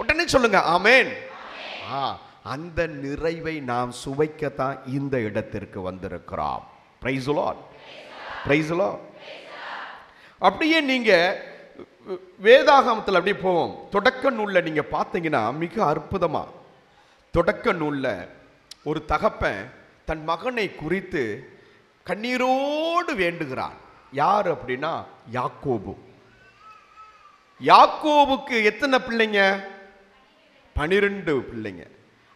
உடனே சொல்லுங்க ஆமென். அந்த நிறைவை நாம் சுவைக்கத்தான் இந்த இடத்திற்கு வந்திருக்கிறோம். Price the lord, praise the Lord. அப்படியே நீங்க வேதாகமத்தில் அப்படியே போவோம். தொடக்க நூல்ல நீங்க பார்த்தீங்கன்னா மிக அற்புதமா, தொடக்க நூல்ல ஒரு தகப்பன் தன் மகனை குறித்து கண்ணீரோடு வேண்டுகிறான். யார் அப்படின்னா யாக்கோபு. யாக்கோபுக்கு எத்தனை பிள்ளைங்க? 12 பிள்ளைங்க.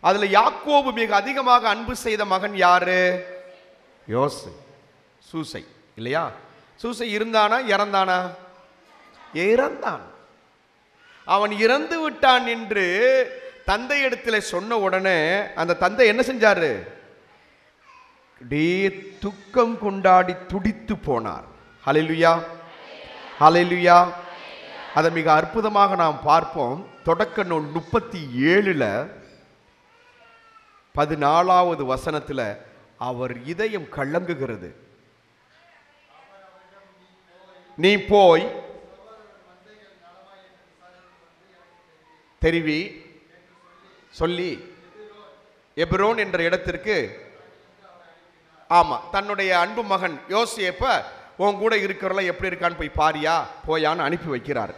அதுல யாக்கோபு மிக அதிகமாக அன்பு செய்த மகன் யாரு? யோசு, சூசை இல்லையா? சூசை இருந்தானா இறந்தானா? இறந்தான். அவன் இறந்து விட்டான் என்று தந்தை இடத்துல சொன்ன உடனே அந்த தந்தை என்ன செஞ்சாரு? துக்கம் கொண்டாடி துடித்து போனார். ஹல்லேலூயா, ஹல்லேலூயா. அதை மிக அற்புதமாக நாம் பார்ப்போம். தொடக்க நூல் 37 14வது வசனத்தில் அவர் இதயம் கலங்குகிறது. நீ போய் தெரிவி சொல்லி எபிரோன் என்ற இடத்திற்கு, ஆமா, தன்னுடைய அன்பு மகன் யோசேப்ப உன் கூட இருக்கிறவள எப்படி இருக்கான்னு போய் பாரியா போயான்னு அனுப்பி வைக்கிறார்.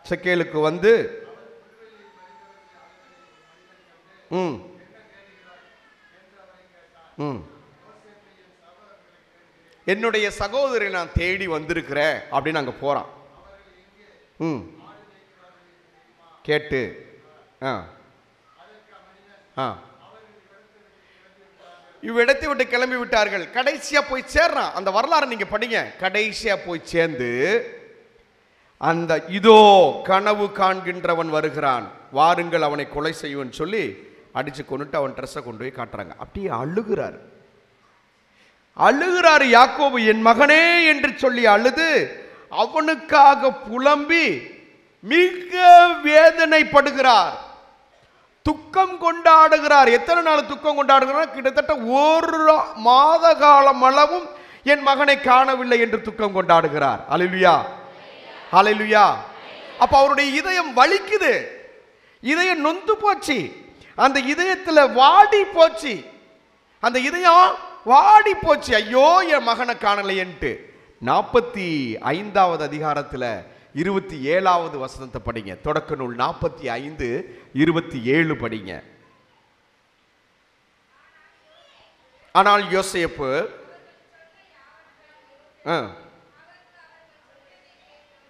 செக்கேலுக்கு வந்து என்னுடைய சகோதரி நான் தேடி வந்திருக்கிறேன் அப்படின்னு அங்க போறான். கேட்டு இவ்விடத்தை விட்டு கிளம்பி விட்டார்கள். கடைசியா போய் சேர்றான். அந்த வரலாறு நீங்க படிங்க. கடைசியா போய் சேர்ந்து அந்த இதோ கனவு காண்கின்றவன் வருகிறான், வாருங்கள் அவனை கொலை செய்வன் சொல்லி அடிச்சு கொண்டுட்டு அவன் ட்ரெஸ்ஸை கொண்டு போய் காட்டுறாங்க. அப்படியே அழுகிறாரு. அழுகிறாரு யாக்கோபு, என் மகனே என்று சொல்லி அழுது அவனுக்காக புலம்பி மிக வேதனைப்படுகிறார், துக்கம் கொண்டாடுகிறார். எத்தனை நாள் துக்கம் கொண்டாடுகிறார்? கிட்டத்தட்ட 1 மாத காலம் அளவும் என் மகனை காணவில்லை என்று துக்கம் கொண்டாடுகிறார். அல்லேலூயா, அல்லேலூயா. அப்ப அவருடைய இதயம் வலிக்குது, இதயம் நொந்து போச்சு, அந்த இதயத்துல வாடி போச்சு, அந்த இதயம் வாடி போச்சு. ஐயோ என் மகனை காணலையன்ட்டு 45வது அதிகாரத்தில் 27வது வசனத்தை படிங்க. தொடக்க நூல் 45:27 படிங்க. ஆனால் யோசேப்பு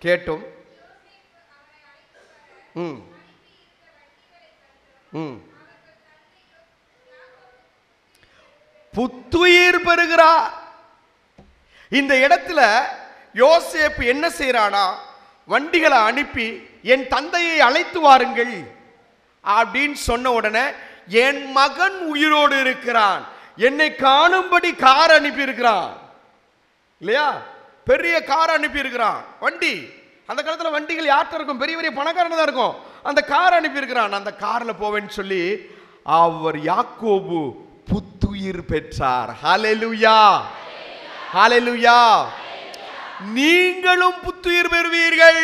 கேட்டும் புத்துயிர் பெறுகிறார். இந்த இடத்துல யோசேப்பு என்ன செய்யறானா, வண்டிகளை அனுப்பி என் தந்தையை அழைத்து வாருங்கள் அப்படின்னு சொன்ன உடனே என் மகன் உயிரோடு இருக்கிறான், என்னை காணும்படி கார் அனுப்பி இருக்கிறான். இல்லையா? பெரிய கார் அனுப்பி இருக்கிறான். வண்டி, அந்த காலத்தில் வண்டிகள் யார்கிட்ட இருக்கும்? பெரிய பெரிய பணக்காரன் தான் இருக்கும். அந்த கார் அனுப்பி இருக்கிறான். அந்த கார்ல போவேன்னு சொல்லி அவர் யாக்கோபு புத்துயிர் பெற்றார். ஹல்லேலூயா, ஹல்லேலூயா. நீங்களும் புத்துயிர் பெறுவீர்கள்.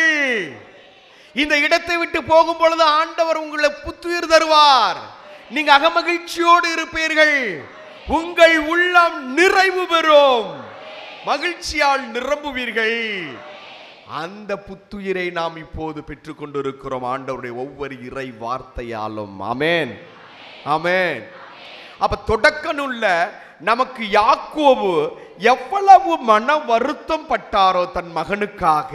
இந்த இடத்தை விட்டு போகும் பொழுது ஆண்டவர் உங்களை புத்துயிர் தருவார். நீங்க அகமகிழ்ச்சியோடு இருப்பீர்கள். உங்கள் உள்ளம் நிறைவு பெறும், மகிழ்ச்சியால் நிரம்புவீர்கள். அந்த புத்துயிரை நாம் இப்போது பெற்றுக் கொண்டிருக்கிறோம் ஆண்டவருடைய ஒவ்வொரு இறை வார்த்தையாலும். ஆமென், ஆமென். அப்ப தொடக்க நூல்ல நமக்கு யாக்கோபு எவ்வளவு மன வருத்தம் பட்டாரோ தன் மகனுக்காக,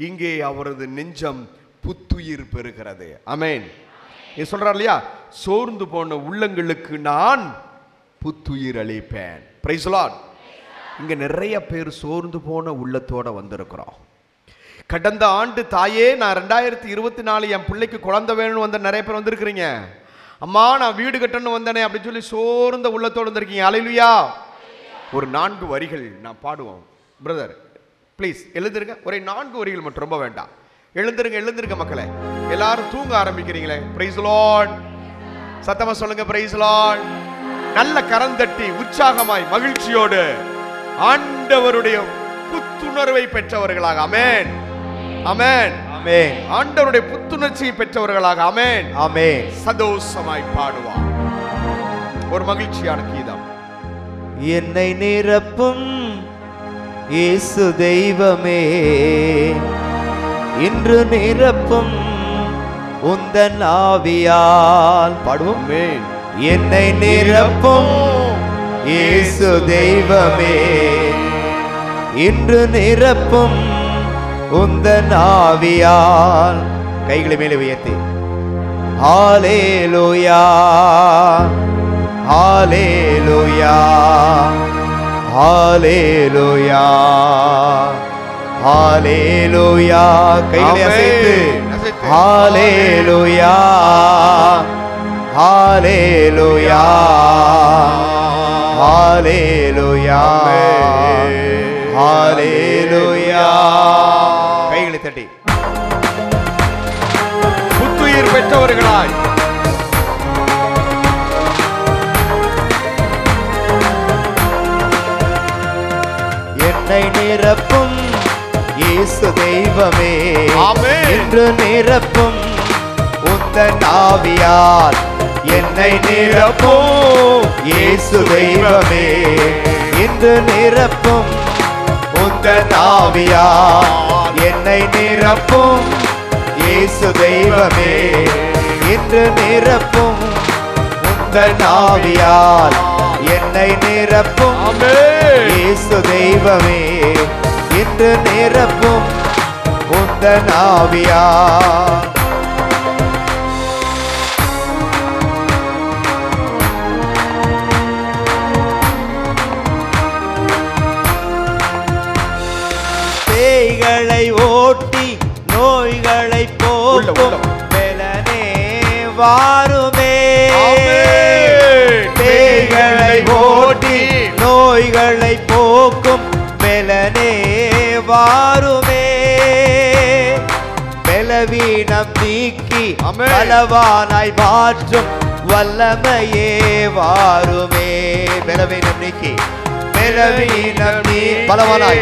இங்கே அவரது நெஞ்சம் புத்துயிர் பெறுகிறது. ஆமென். நீ சொல்றார் இல்லையா, சோர்ந்து போன உள்ளங்களுக்கு நான் புத்துயிர் அளிப்பேன். Price the Lord. இங்க நிறைய பேர் சோர்ந்து போன உள்ளத்தோட வந்திருக்கிறோம். கடந்த ஆண்டு தாயே நான் 2024 என் பிள்ளைக்கு குழந்தை வேணும்னு வந்த நிறைய பேர் வந்திருக்கிறீங்க. அம்மா நான் வீடு கட்டணும் வந்தனே அப்படின்னு சொல்லி சோர்ந்த உள்ளத்தோடு வந்திருக்கீங்க. அல்லேலூயா. ஒரு 4 வரிகள் நான் பாடுவோம். பிரதர் ப்ளீஸ் எழுந்திருங்க. ஒரே 4 வரிகள் மட்டும், ரொம்ப வேண்டாம். எழுந்திருங்க, எழுந்திருங்க மக்களே. எல்லாரும் தூங்க ஆரம்பிக்கிறீங்களே. Price the Lord. சத்தமா சொல்லுங்க பிரைஸ் தி லார்ட். நல்ல கரந்தட்டி உற்சாகமாய் மகிழ்ச்சியோடு ஆண்டவருடைய புத்துணர்வை பெற்றவர்களாக. ஆமென், ஆமென், ஆமென். ஆண்டவருடைய புத்துணர்ச்சியை பெற்றவர்களாக. ஆமென், ஆமென். சந்தோஷமாய் பாடுவார் ஒரு மகிழ்ச்சியான கீதம். என்னை நிரப்பும் இயேசு தெய்வமே, இன்று நிரப்பும் உந்தன் ஆவியால். பாடுவோம். ஆமென். என்னை நிரப்பும் இயேசு தெய்வமே, இன்று நிரப்பும் உந்தன் ஆவியால். கைகளை மேலே உயர்த்தி ஹல்லேலூயா, ஹல்லேலூயா, ஹல்லேலூயா, ஹல்லேலூயா. கைகளை அசைத்து அசைத்து ஹalleluya ஹalleluya ஹalleluya ஹalleluya கைகளை தட்டி புத்துயிர் பெற்றவர்களாய் என்னை நிரப்பும் இயேசு தெய்வமே ஆமென். என்று நிரப்பும் உந்தன் ஆவியால் என்னை நிரப்பும் இயேசு தெய்வமே என்று நிரப்பும் உந்தன் ஆவியால் என்னை நிரப்பும் இயேசு தெய்வமே என்று நிரப்பும் உந்தன் ஆவியால் என்னை நிரப்பும் இயேசு தெய்வமே என்று நிரப்பும் உந்தன் ஆவியால் பேய்களை ஓட்டி நோய்களை போக்கும் பெலனே வாருமே பேய்களை ஓட்டி நோய்களை போக்கும் பெலனே வாருமே பலவீனம் நீக்கி பலவானாய் மாற்றும் வல்லமையே வாருமே பலவீனம் நீக்கி பலவானாய்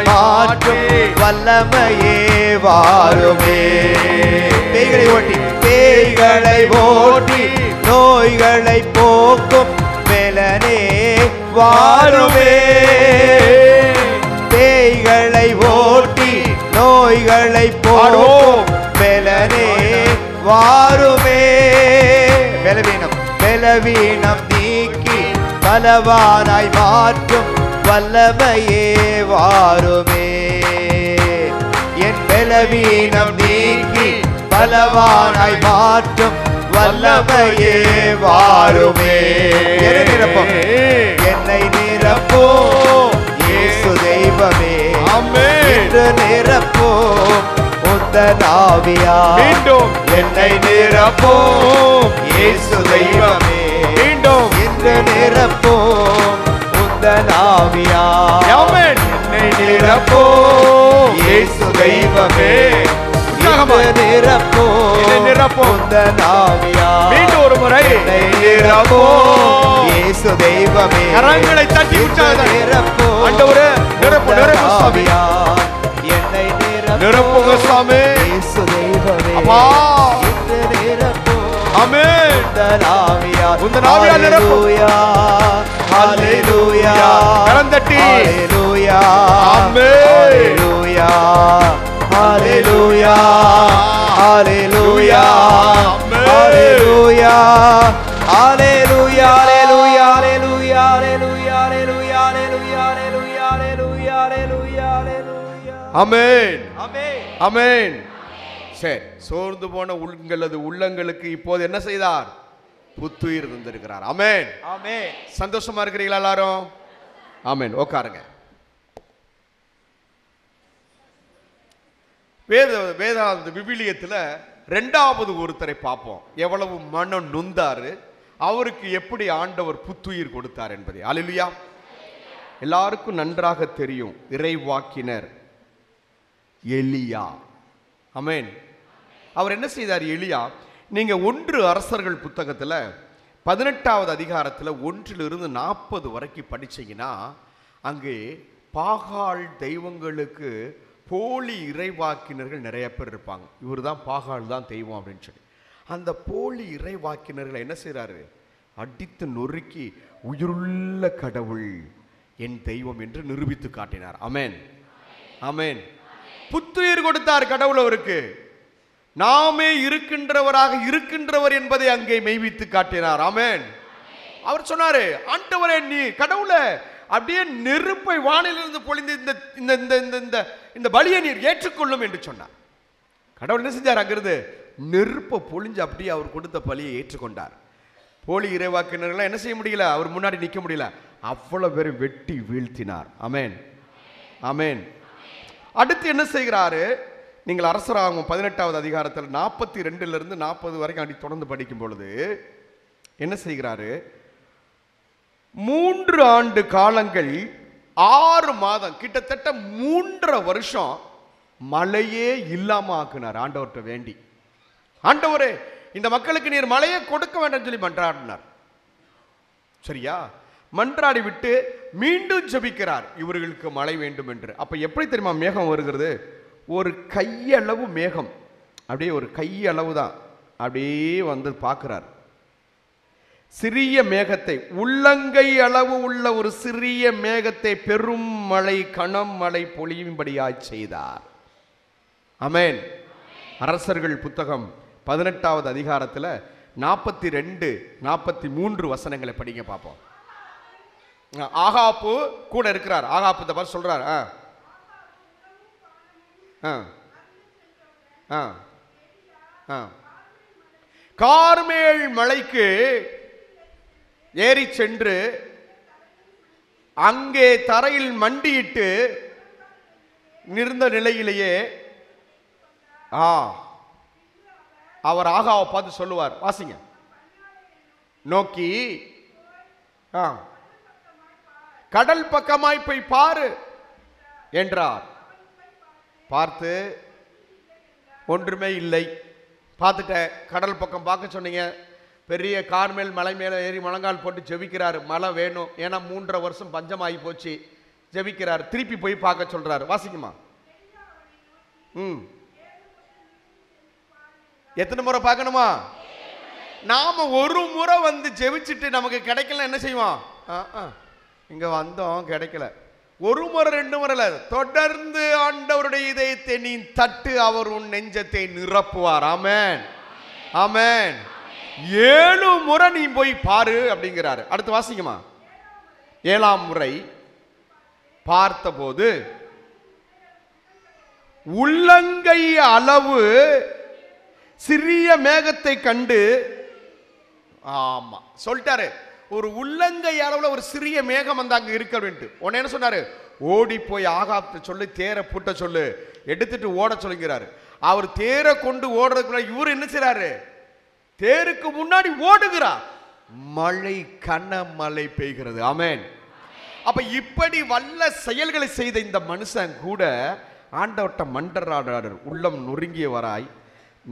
மாற்றும் வல்லமையே வாருமே பேய்களை ஓட்டி நோய்களை போக்கும் பெலனே வாருமே பேய்களை ஓட்டி நோய்களை போக்கும் பெலனே வாருமே பலவீனம் நீக்கி பலவானாய் மாற்றும் வல்லமையே வாருமே என் பலவீனம் நீக்கி பலவானாய் மாற்றும் வல்லமையே வாருமே என்னை நிரப்பும் இயேசு தெய்வமே என்று நிரப்பும் உந்தன் ஆவியால் என்னை நிரப்பும் இயேசு தெய்வமே என்று நிரப்பும் உந்தன் ஆவியால் என்னை நிரப்பும் இயேசு தெய்வமே நிரப்பும் உந்தன் ஆவியால் மீண்டும் ஒரு முறை என்னை நிரப்பும் இயேசு தெய்வமே கரங்களை தட்டி நிரப்பும் ஆண்டவரே நிரப்பு ஆவியால் என்னை நிரப்புங்க சாமி இயேசு தெய்வமே அப்பா என்று நிரப்பும் ஆமென் உந்தன் ஆவியால் நிரப்பும் ஹalleluya கரம் தட்டி ஹalleluya ஆமென் ஹalleluya ஹalleluya ஹalleluya ஹalleluya ஹalleluya ஹalleluya ஹalleluya ஹalleluya ஹalleluya ஹalleluya ஹalleluya ஹalleluya ஹalleluya ஆமென் ஆமென் ஆமென் சரி சோர்ந்து போன உள்ளங்களுக்கு இப்போது என்ன செய்தார் புத்துயிர் தந்திருக்கிறார் ஆமென் ஆமென் சந்தோஷமா இருக்கிறீங்களா எல்லாரும் ஆமென் உட்காருங்க வேதாந்த விவிலியத்துல இரண்டாவது ஒருத்தரை பார்ப்போம் எவ்வளவு மனம் நொந்தாரு அவருக்கு எப்படி ஆண்டவர் புத்துயிர் கொடுத்தார் என்பதை அல்லேலூயா எல்லாருக்கும் நன்றாக தெரியும் இறைவாக்கினர் எலியா ஆமென் அவர் என்ன செய்தார் எலியா நீங்க 1 அரசர்கள் புத்தகத்துல 18வது அதிகாரத்துல 1 - 40 வரைக்கும் படிச்சீங்கன்னா அங்கே பாகால் தெய்வங்களுக்கு போலி இறைவாக்கினர்கள் நிறைய பேர் இருப்பாங்க இவர் தான் பாகால் தான் தெய்வம் அப்படின்னு சொல்லி அந்த போலி இறைவாக்கினர்களை என்ன செய்றாரு அடித்து நொறுக்கி உயிருள்ள கடவுள் என் தெய்வம் என்று நிரூபித்து காட்டினார் ஆமென் ஆமென் புத்துயிர் கொடுத்தார் கடவுள் அவருக்கு நாமே இருக்கின்றவர் என்பதை அங்கே மெய்வித்து காட்டினார் ஆமென் அவர் சொன்னாரு ஆண்டவரே நீ கடவுளே அப்படியே நெருப்பை வானிலிருந்து பொழிந்து இந்த பலியை நீர் ஏற்றுக்கொள்ளும் என்று சொன்னார் கடவுள் என்ன செஞ்சார் அங்கிருந்து நெருப்பை பொழிஞ்சு அப்படியே அவர் கொடுத்த பலியை ஏற்றுக்கொண்டார் போலி இறைவாக்கினர்கள் என்ன செய்ய முடியல அவர் முன்னாடி நிற்க முடியல அவ்வளவு பேரை வெட்டி வீழ்த்தினார் ஆமென் ஆமென் அடுத்து என்ன செய்கிறாரு நீங்கள் அரசராகும் 18வது அதிகாரத்தில் 42 40 வரைக்கும் அப்படி தொடர்ந்து படிக்கும் பொழுது என்ன செய்கிறாரு? 3 ஆண்டு காலங்கள் 6 மாதம் கிட்டத்தட்ட 3.5 வருஷம் மழையே இல்லாம ஆக்குனார் ஆண்டவர்கிட்ட வேண்டி. ஆண்டவரே, இந்த மக்களுக்கு நீர் மழையை கொடுக்க வேண்டாம் சொல்லி மன்றாடினார். சரியா? மன்றாடி விட்டு மீண்டும் ஜெபிக்கிறார், இவர்களுக்கு மழை வேண்டும் என்று. அப்ப எப்படி தெரியுமா மேகம் வருகிறது? ஒரு கையளவு மேகம், அப்படியே ஒரு கையளவு தான், அப்படியே வந்து பார்க்கிறார். சிறிய மேகத்தை, உள்ளங்கை அளவு உள்ள ஒரு சிறிய மேகத்தை பெரும் மழை கனம் மழை பொழியும்படியாய் செய்தார். ஆமென். அரசர்கள் புத்தகம் 18வது அதிகாரத்தில் 42 43 வசனங்களை படிங்க பார்ப்போம். ஆகாப்பு கூட இருக்கிறார். ஆகாப்பு இந்த மாதிரி சொல்றார். கார்மேல் மலைக்கு ஏறி சென்று அங்கே தரையில் மண்டியிட்டு நிறந்த நிலையிலேயே அவர் ஆகாவை பார்த்து சொல்லுவார். வாசிங்க. நோக்கி கடல் பக்கமாய் போய் பாரு என்றார். பார்த்து ஒன்றுமே இல்லை. பார்த்துட்டேன். கடல் பக்கம் பார்க்க சொன்னீங்க. பெரிய கார்மேல் மலை மேலே ஏறி முழங்கால் போட்டு ஜெபிக்கிறாரு, மழை வேணும். ஏன்னா 3.5 வருஷம் பஞ்சமாகி போச்சு. ஜெபிக்கிறார். திருப்பி போய் பார்க்க சொல்றாரு. வாசிக்குமா? எத்தனை முறை பார்க்கணுமா? நாம ஒரு முறை வந்து ஜெபிச்சுட்டு நமக்கு கிடைக்கல என்ன செய்வோம்? இங்க வந்தோம் கிடைக்கல. ஒரு முறை 2 முறை இல்ல, தொடர்ந்து ஆண்டவருடைய இதயத்தை நீ தட்டு, அவர் உன் நெஞ்சத்தை நிரப்புவார். ஆமென், ஆமென். 7 முறை நீ போய் பாரு அப்படிங்கிறாரு. அடுத்து வாசிக்குமா? 7ஆம் முறை பார்த்தபோது உள்ளங்கை அளவு சிறிய மேகத்தை கண்டு, ஆமா சொல்லிட்டாரு, ஒரு உள்ளங்கை அளவுல ஒரு சிறிய மேகம் வந்து அங்க இருக்க வேண்டும். உடனே என்ன சொன்னாரு? ஓடி போய் ஆகாப்த சொல்லி தேரை பூட்ட சொல்லு, எடுத்துட்டு ஓட சொல்லுகிறாரு. அவர் தேரை கொண்டு ஓடுறதுக்குள்ள இவர் என்ன செய்றாரு? தேருக்கு முன்னாடி ஓடுகிறார். மழை கனமழை பெய்கிறது. ஆமென். அப்ப இப்படி வல்ல செயல்களை செய்த இந்த மனுஷன் கூட ஆண்டவர்ட்ட மன்றாடுறார். உள்ளம் நொறுங்கியவராய்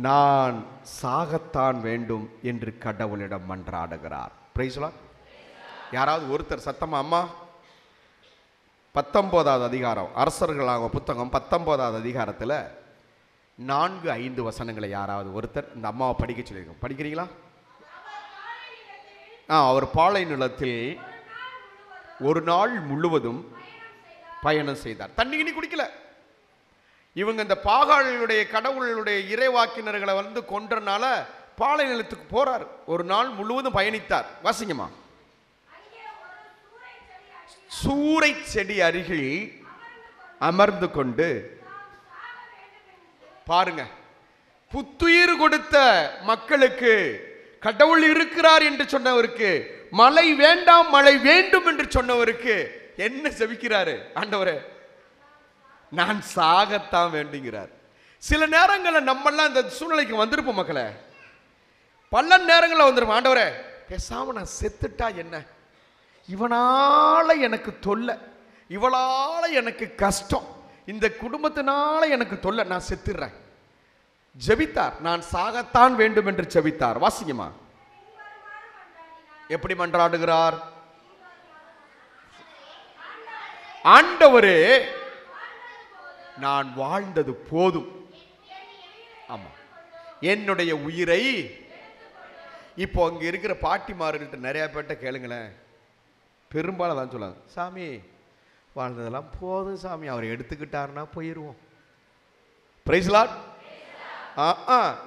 நான் சாகத்தான் வேண்டும் என்று கடவுளிடம் மன்றாடுகிறார். Price Lord. யாராவது ஒருத்தர் சத்தமா அம்மா 19வது அதிகாரம் அரசர்களாக புத்தகம் 19வது அதிகாரத்தில் 4-5 வசனங்களை யாராவது ஒருத்தர் இந்த அம்மாவை படிக்க சொல்லியிருக்கோம். படிக்கிறீங்களா? அவர் பாலை நிலத்தில் ஒரு நாள் முழுவதும் பயணம் செய்தார். தண்ணி குடிக்கல. இவங்க இந்த பாகாளுடைய கடவுளுடைய இறைவாக்கினர்களை வந்து கொன்றனால பாலை நிலத்துக்கு போறார். ஒரு நாள் முழுவதும் பயணித்தார். வாசிங்கம்மா. சூறை செடி அருகில் அமர்ந்து கொண்டு பாருங்க, புத்துயிர் கொடுத்த மக்களுக்கு, கடவுள் இருக்கிறார் என்று சொன்னவருக்கு, மழை வேண்டாம் மழை வேண்டும் என்று சொன்னவருக்கு என்ன செபிக்கிறாரு? ஆண்டவரே நான் சாகத்தான் வேண்டுங்கிறார். சில நேரங்களில் நம்மெல்லாம் இந்த சூழ்நிலைக்கு வந்திருப்போம் மக்களே. பல நேரங்களில் வந்திருப்போம். ஆண்டவரே பேசாம நான் செத்துட்டா என்ன, இவனால எனக்கு தொல்லை, இவளால எனக்கு கஷ்டம், இந்த குடும்பத்தினால எனக்கு தொல்லை, நான் செத்துறேன். ஜெபித்தார். நான் சாகத்தான் வேண்டும் என்று ஜெபித்தார். வாசிங்கம்மா. எப்படி மன்றாடுகிறார்? ஆண்டவரே நான் வாழ்ந்தது போதும், ஆமா என்னுடைய உயிரை. இப்போ அங்க இருக்கிற பாட்டிமார்கள்ட்ட நிறைய பேர்ட்ட கேளுங்களேன், பெரும்பாலும் தான் சொல்லாங்க, சாமி வாழ்ந்ததெல்லாம் போதும் சாமி, அவர் எடுத்துக்கிட்டாருன்னா போயிடுவோம். Praise Lord.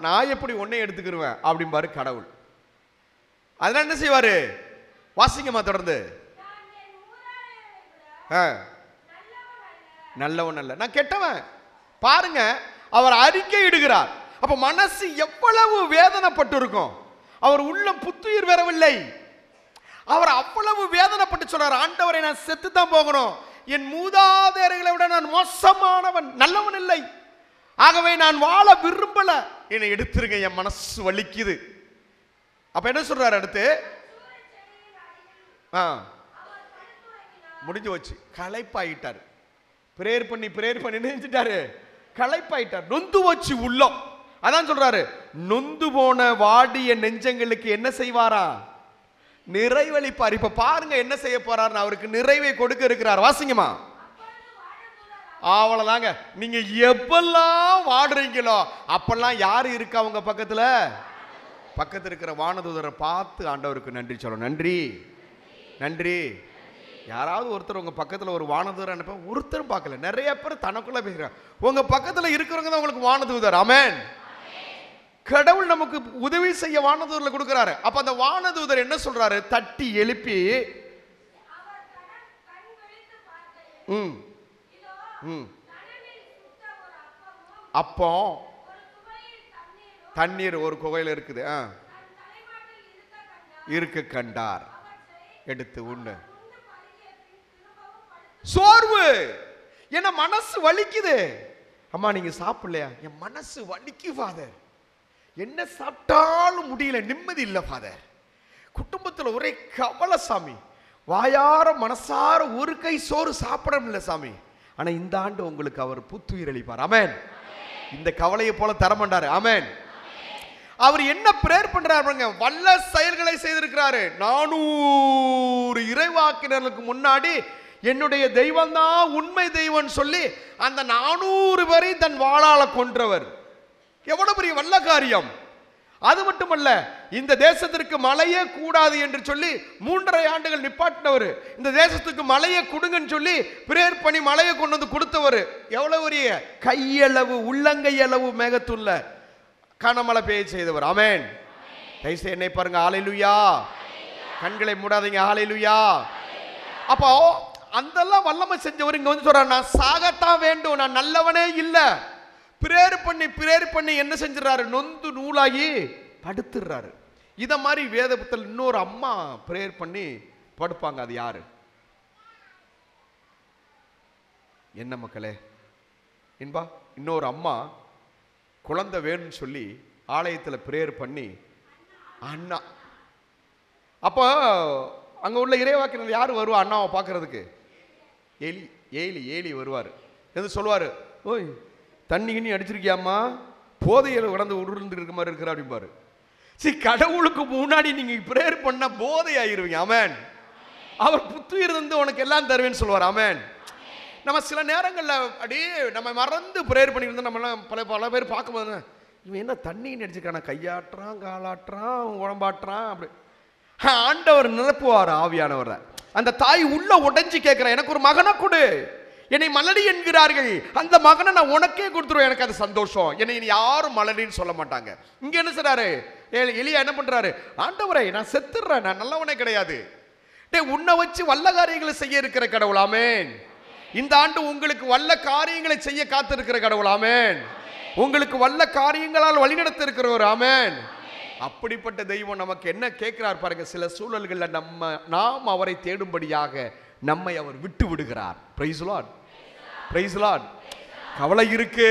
நான் எப்படி ஒன்னே எடுத்துக்கிருவேன் அப்படிம்பாரு கடவுள். அதனால என்ன செய்வாரு? வாசிங்கம்மா தொடர்ந்து. நல்லவன் அல்ல, நான் கெட்டவன். பாருங்க, அவர் அறிக்கை இடுகிறார். அப்ப மனசு எவ்வளவு வேதனைப்பட்டு இருக்கும். அவர் உள்ளம் புத்துயிர் வரவில்லை. அவர் அவ்வளவு வேதனைப்பட்டு சொல்றார், ஆண்டவரை நான் செத்து தான் போகணும், என் மூதாதையர்களை விட நான் மோசமானவன், நல்லவன் இல்லை. ஆகவே பிதாவே நான் வாழ விரும்பல, என்னை எடுத்துருங்க, என் மனசு வலிக்குது. அப்ப என்ன சொல்றாரு அடுத்து? முடிஞ்சு வச்சு களைப்பாயிட்டார். பிரேயர் பண்ணி நினைச்சிட்டாரு, களைப்பாயிட்டார், நொந்து வச்சு உள்ளம். அதான் சொல்றாரு, நொந்து போன வாடிய நெஞ்சங்களுக்கு என்ன செய்வாரா? நிறைவளிப்பார். இப்ப பாருங்க என்ன செய்ய போறாரு, அவருக்கு நிறைவை கொடுக்க இருக்கிறார். வாசிங்கம்மா. அவ்வளவுதாங்க. நீங்க எப்பெல்லாம் வாடுறீங்களோ அப்பெல்லாம் யாரு இருக்கா உங்க பக்கத்துல? பக்கத்துல இருக்கிற வானதூதரை பார்த்து ஆண்டவருக்கு நன்றி சொல்லணும். நன்றி நன்றி. யாராவது ஒருத்தர் உங்க பக்கத்துல ஒரு வானதூதர் அனுப்ப, ஒருத்தரும் பார்க்கல, நிறைய பேர் தனக்குள்ள பேசுறாங்க. உங்க பக்கத்துல இருக்கிறவங்க தான் உங்களுக்கு வானதூதர். ஆமென். கடவுள் நமக்கு உதவி செய்ய வானதூதர்ல கொடுக்கிறாரு. அப்ப அந்த வானதூதர் என்ன சொல்றாரு? தட்டி எழுப்பி அப்போ தண்ணீர் ஒரு குகையில் இருக்குது, இருக்க கண்டார். எடுத்து உண்ணு. சோர்வு, என்ன மனசு வலிக்குது. அம்மா நீங்க சாப்பிடலையா? என் மனசு வலிக்கு ஃபாதர், என்ன சாப்பிட்டாலும் முடியல, நிம்மதி இல்லை ஃபாதர், குடும்பத்தில் ஒரே கவலை சாமி, வாயார மனசார ஒரு கை சோறு சாப்பிட முடியல சாமி. ஆனா இந்த ஆண்டு உங்களுக்கு அவர் புத்துயிர் அளிப்பார். ஆமென். இந்த கவலையை போல தரமாட்டாரு. ஆமென். அவர் என்ன பிரேயர் பண்றாரு? வல்ல செயல்களை செய்திருக்கிறாரு. 400 இறைவாக்கினர்களுக்கு முன்னாடி என்னுடைய தெய்வம் தான் உண்மை தெய்வம் சொல்லி அந்த 400 பேரை தன் வாளால கொன்றவர். எவ்வளவு பெரிய வல்ல காரியம். அது மட்டுமல்ல, இந்த தேசத்திற்கு மழையே கூடாது என்று சொல்லி 3.5 ஆண்டுகள் நிப்பாட்டினவர். இந்த தேசத்துக்கு மழையை கொடுங்கன்னு சொல்லி பிரேயர் பண்ணி மழையை கொண்டு வந்து கொடுத்தவர். எவ்வளவு பெரிய கையளவு, உள்ளங்கையளவு மேகத்துள்ள கனமழை பெய்ய செய்தவர். ஆமென். தயவுசெய்து என்னை பாருங்க. ஹல்லேலூயா. கண்களை மூடாதீங்க. ஹல்லேலூயா. அப்போ அந்தெல்லாம் வல்லமை செஞ்சவர் இங்க வந்து சொல்றார், நான் சாகத்தான் வேண்டும், நான் நல்லவனே இல்லை. பிரேயர் பண்ணி என்ன செஞ்சிடறாரு? நொந்து நூலாகி படுத்துறாரு. இத மாதிரி வேதத்தில் இன்னொரு அம்மா பிரேயர் பண்ணி படுப்பாங்க. அது யாரு? என்ன மக்களே என்பா? இன்னொரு அம்மா குழந்தை வேணும்னு சொல்லி ஆலயத்தில் பிரேயர் பண்ணி அண்ணா. அப்போ அங்க உள்ள இறைவாக்கினர் யாரு வருவா அண்ணாவை பார்க்கறதுக்கு? ஏலி வருவார். எது சொல்லுவாரு? ஓய் தண்ணி கிண்ணி அடிச்சிருக்கியாம்மா, போதையில உடந்து உருண்டு இருக்க மாதிரி இருக்கிற அப்படிம்பாரு. சரி, கடவுளுக்கு முன்னாடி நீங்க பிரேயர் பண்ண போதை ஆயிருவீங்க. ஆமென். அவர் புத்துயிர் வந்து உனக்கு எல்லாம் தருவேன்னு சொல்லுவார். ஆமென். நம்ம சில நேரங்கள்ல அப்படியே நம்ம மறந்து பிரேயர் பண்ணிருந்தோம். நம்ம பல பேர் பார்க்கும்போது, இவன் என்ன தண்ணி அடிச்சிருக்கான, கையாட்டுறான், காலாட்டுறான், உடம்பாட்டுறான், அப்படி. ஆண்டவர் நிரப்புவார் ஆவியானவர். அந்த தாய் உள்ள உடைஞ்சு கேட்கிறேன், எனக்கு ஒரு மகனை கொடு, என்னை மலடி என்கிறார்கள், அந்த மகனை நான் உனக்கே கொடுத்துருவேன், எனக்கு அது சந்தோஷம். என்னை யாரும் மலடின்னு சொல்ல மாட்டாங்க. இங்க என்ன செய்றாரு? எலியா என்ன பண்றாரு? ஆண்டவரே நான் செத்துறேன், நான் நல்லவனே கிடையாது. உன்னை வச்சு வல்ல காரியங்களை செய்ய இருக்கிற கடவுள். ஆமென். இந்த ஆண்டு உங்களுக்கு வல்ல காரியங்களை செய்ய காத்திருக்கிற கடவுள். ஆமென். உங்களுக்கு வல்ல காரியங்களால் வழிநடத்த இருக்கிறவர். ஆமென். அப்படிப்பட்ட தெய்வம் நமக்கு என்ன கேட்கிறார் பாருங்க. சில சூழல்கள்ல நாம் அவரை தேடும்படியாக நம்மை அவர் விட்டு விடுகிறார். Praise Lord, praise Lord. கவலை இருக்கு,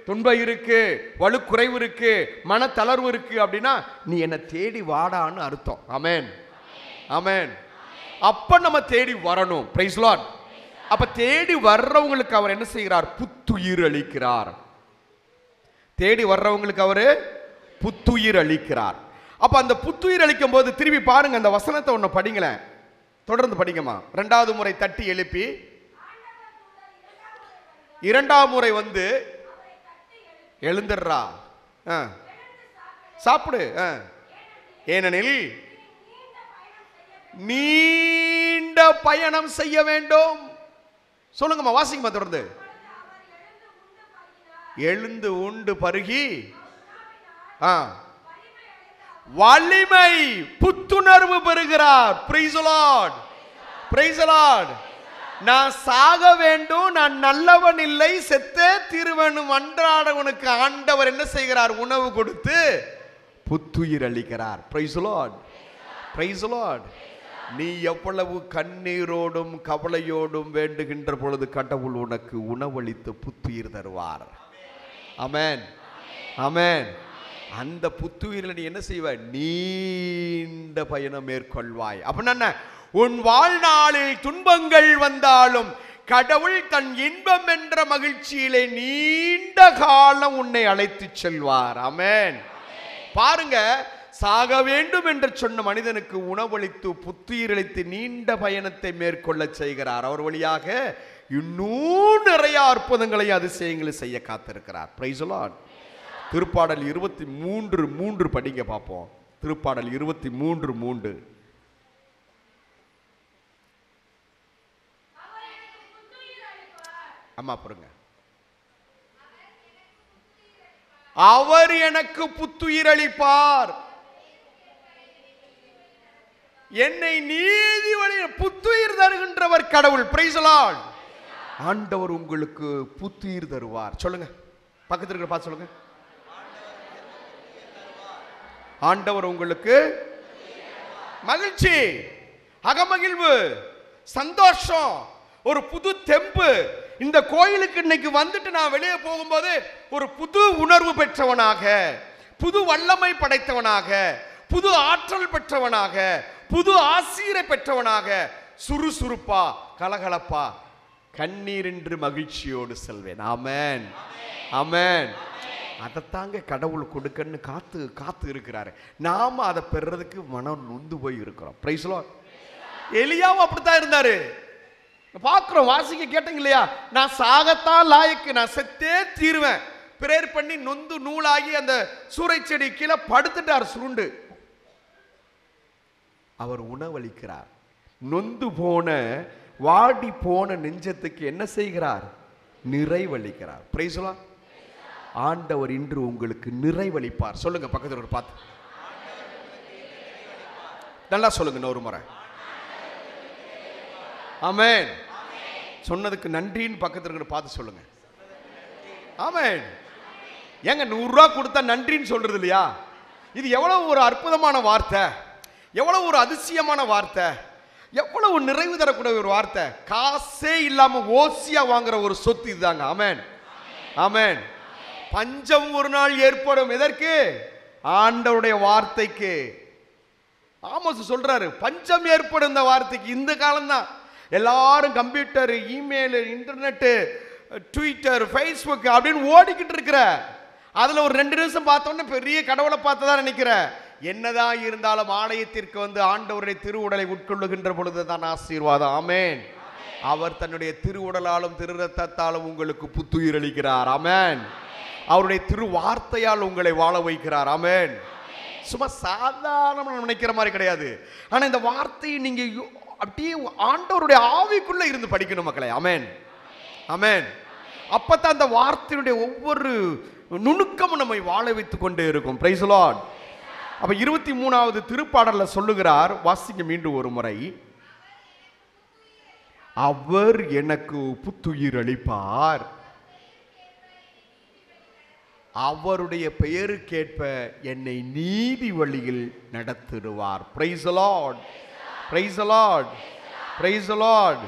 துன்பம் இருக்கு, வலுக்குறைவு இருக்கு, மனத்தளர்வு இருக்கு அப்படின்னா நீ என்ன தேடி வாடான்னு அர்த்தம். ஆமென், ஆமென். அப்ப நம்ம தேடி வரணும். Praise Lord. அப்ப தேடி வர்றவங்களுக்கு அவர் என்ன செய்கிறார்? புத்துயிர் அளிக்கிறார். தேடி வர்றவங்களுக்கு அவரு புத்துயிர் அளிக்கிறார். அப்ப அந்த புத்துயிர் அளிக்கும் போது திரும்பி பாருங்க, அந்த வசனத்தை ஒண்ணு படிங்களேன், தொடர்ந்து படிங்கம்மா. 2வது முறை தட்டி எழுப்பி, 2ஆம் முறை வந்து எழுந்துடுறா, சாப்பிடு, ஏனெனில் நீண்ட பயணம் செய்ய வேண்டும். சொல்லுங்கம்மா, வாசிங்கம்மா தொடர்ந்து. எழுந்து உண்டு பருகி வலிமை புத்துணர்வு பெறுகிறார். Price the lord, praise the Lord. நான் சாக வேண்டும், நான் நல்லவன் இல்லை, செத்தே தீருவனும் அன்றாடவனுக்கு ஆண்டவர் என்ன செய்கிறார்? உணவு கொடுத்து புத்துயிர் அளிக்கிறார். Price the lord, praise the Lord. நீ எவ்வளவு கண்ணீரோடும் கவலையோடும் வேண்டுகின்ற பொழுது கடவுள் உனக்கு உணவளித்து புத்துயிர் தருவார். ஆமென், ஆமென். அந்த புத்துயிரில் நீ என்ன செய்வ? நீண்ட பயணம் மேற்கொள்வாய். அப்படின்னா என்ன? உன் வாழ்நாளில் துன்பங்கள் வந்தாலும் கடவுள் தன் இன்பம் என்ற மகிழ்ச்சியிலே நீண்ட காலம் உன்னை அழைத்து செல்வார். ஆமென். பாருங்க, சாக வேண்டும் என்று சொன்ன மனிதனுக்கு உணவளித்து புத்துயிரளித்து நீண்ட பயணத்தை மேற்கொள்ள செய்கிறார். அவர் வழியாக இன்னும் நிறைய அற்புதங்களை அதிசயங்களை செய்ய காத்திருக்கிறார். Price the Lord. திருப்பாடல் 23:3 படிங்க பார்ப்போம். திருப்பாடல் 23:3. அம்மா பாருங்க. அவர் எனக்கு புத்துயிர் அளிப்பார், என்னை நீதி வழி புத்துயிர் தருகின்றவர் கடவுள். Price the lord. ஆண்டவர் உங்களுக்கு புத்துயிர் தருவார். சொல்லுங்க, பக்கத்துல இருக்கிற பார்த்து சொல்லுங்க. ஆண்டவர் உங்களுக்கு மகிழ்ச்சி, அகமகிழ்வு, சந்தோஷம், ஒரு புது தெம்பு. இந்த கோயிலுக்கு இன்னைக்கு வந்துட்டு நான் வெளியே போகும்போது ஒரு புது உணர்வு பெற்றவனாக, புது வல்லமை படைத்தவனாக, புது ஆற்றல் பெற்றவனாக, புது ஆசீரை பெற்றவனாக, சுறுசுறுப்பா, கலகலப்பா, கண்ணீரின்றி மகிழ்ச்சியோடு செல்வேன். ஆமென், ஆமென். அதைத்தாங்க கடவுள் கொடுக்கன்னு காத்து காத்து இருக்கிறாரு. நாம அதை பெறதுக்கு மனம் நொந்து போய் இருக்கிறோம். Price the Lord. எலியாவும் அப்படித்தான் இருந்தாரு. பார்க்கிறோம், வாசிக்க கேட்டீங்க இல்லையா? நான் சாகத்தான் லாயக்கு, நான் செத்தே தீருவேன். பிரேயர் பண்ணி நொந்து நூலாகி அந்த சூறை செடி கீழே படுத்துட்டார் சுருண்டு. அவர் உணவளிக்கிறார். நொந்து போன வாடி போன நெஞ்சத்துக்கு என்ன செய்கிறார்? நிறைவளிக்கிறார். Praise the lord. ஆண்டவர் இன்று உங்களுக்கு நிறைவளிப்பார். சொல்லுங்க, பக்கத்தில் ஒரு பார்த்து நல்லா சொல்லுங்க இன்னொரு முறை. ஆமென். சொன்னதுக்கு நன்றின்னு பக்கத்தில் இருக்கிற பார்த்து சொல்லுங்க. ஆமென். ஏங்க 100 ரூபா கொடுத்தா நன்றின்னு சொல்றது இல்லையா? இது எவ்வளவு ஒரு அற்புதமான வார்த்தை, எவ்வளவு ஒரு அதிசயமான வார்த்தை, எவ்வளவு நிறைவு தரக்கூடிய ஒரு வார்த்தை. காசே இல்லாம ஓசியா வாங்குற ஒரு சொத்து இதுதாங்க. ஆமென், ஆமென். பஞ்சம் ஒரு நாள் ஏற்படும். எதற்கு? ஆண்டவருடைய வார்த்தைக்கு. ஆமோஸ் சொல்றாரு, பஞ்சம் ஏற்படும் இந்த வார்த்தைக்கு. இந்த காலம் தான் எல்லாரும் computer, email, internet, Twitter, Facebook அப்படின்னு ஓடிக்கிட்டு இருக்கிற. அதுல ஒரு 2 நிமிஷம் பார்த்தோன்னே பெரிய கடவுளை பார்த்ததான் நினைக்கிற. என்னதான் இருந்தாலும் ஆலயத்திற்கு வந்து ஆண்டவருடைய திருவுடலை உட்கொள்ளுகின்ற பொழுது தான் ஆசீர்வாதம். ஆமென். அவர் தன்னுடைய திருவுடலாலும் திரு ரத்தத்தாலும் உங்களுக்கு புத்துயிர் அளிக்கிறார். ஆமென். அவருடைய திரு வார்த்தையால் உங்களை வாழ வைக்கிறார். ஆமென். சும்மா சாதாரண நினைக்கிற மாதிரி கிடையாது. ஆனா இந்த வார்த்தையை நீங்க அப்படியே ஆண்டவருடைய ஆவிக்குள்ள இருந்து படிக்கணும் மக்களே. ஆமென், ஆமென். அப்பதான் அந்த வார்த்தையுடைய ஒவ்வொரு நுணுக்கமும் நம்மை வாழ வைத்துக் கொண்டே இருக்கும். Price the Lord. அப்ப 23வது திருப்பாடல்ல சொல்லுகிறார், வாசிங்க மீண்டும் ஒரு முறை. அவர் எனக்கு புத்துயிர் அளிப்பார், அவருடைய பெயருக்கேற்ப என்னை நீதி வழியில் நடத்திடுவார். Praise the lord, praise the lord, praise the lord.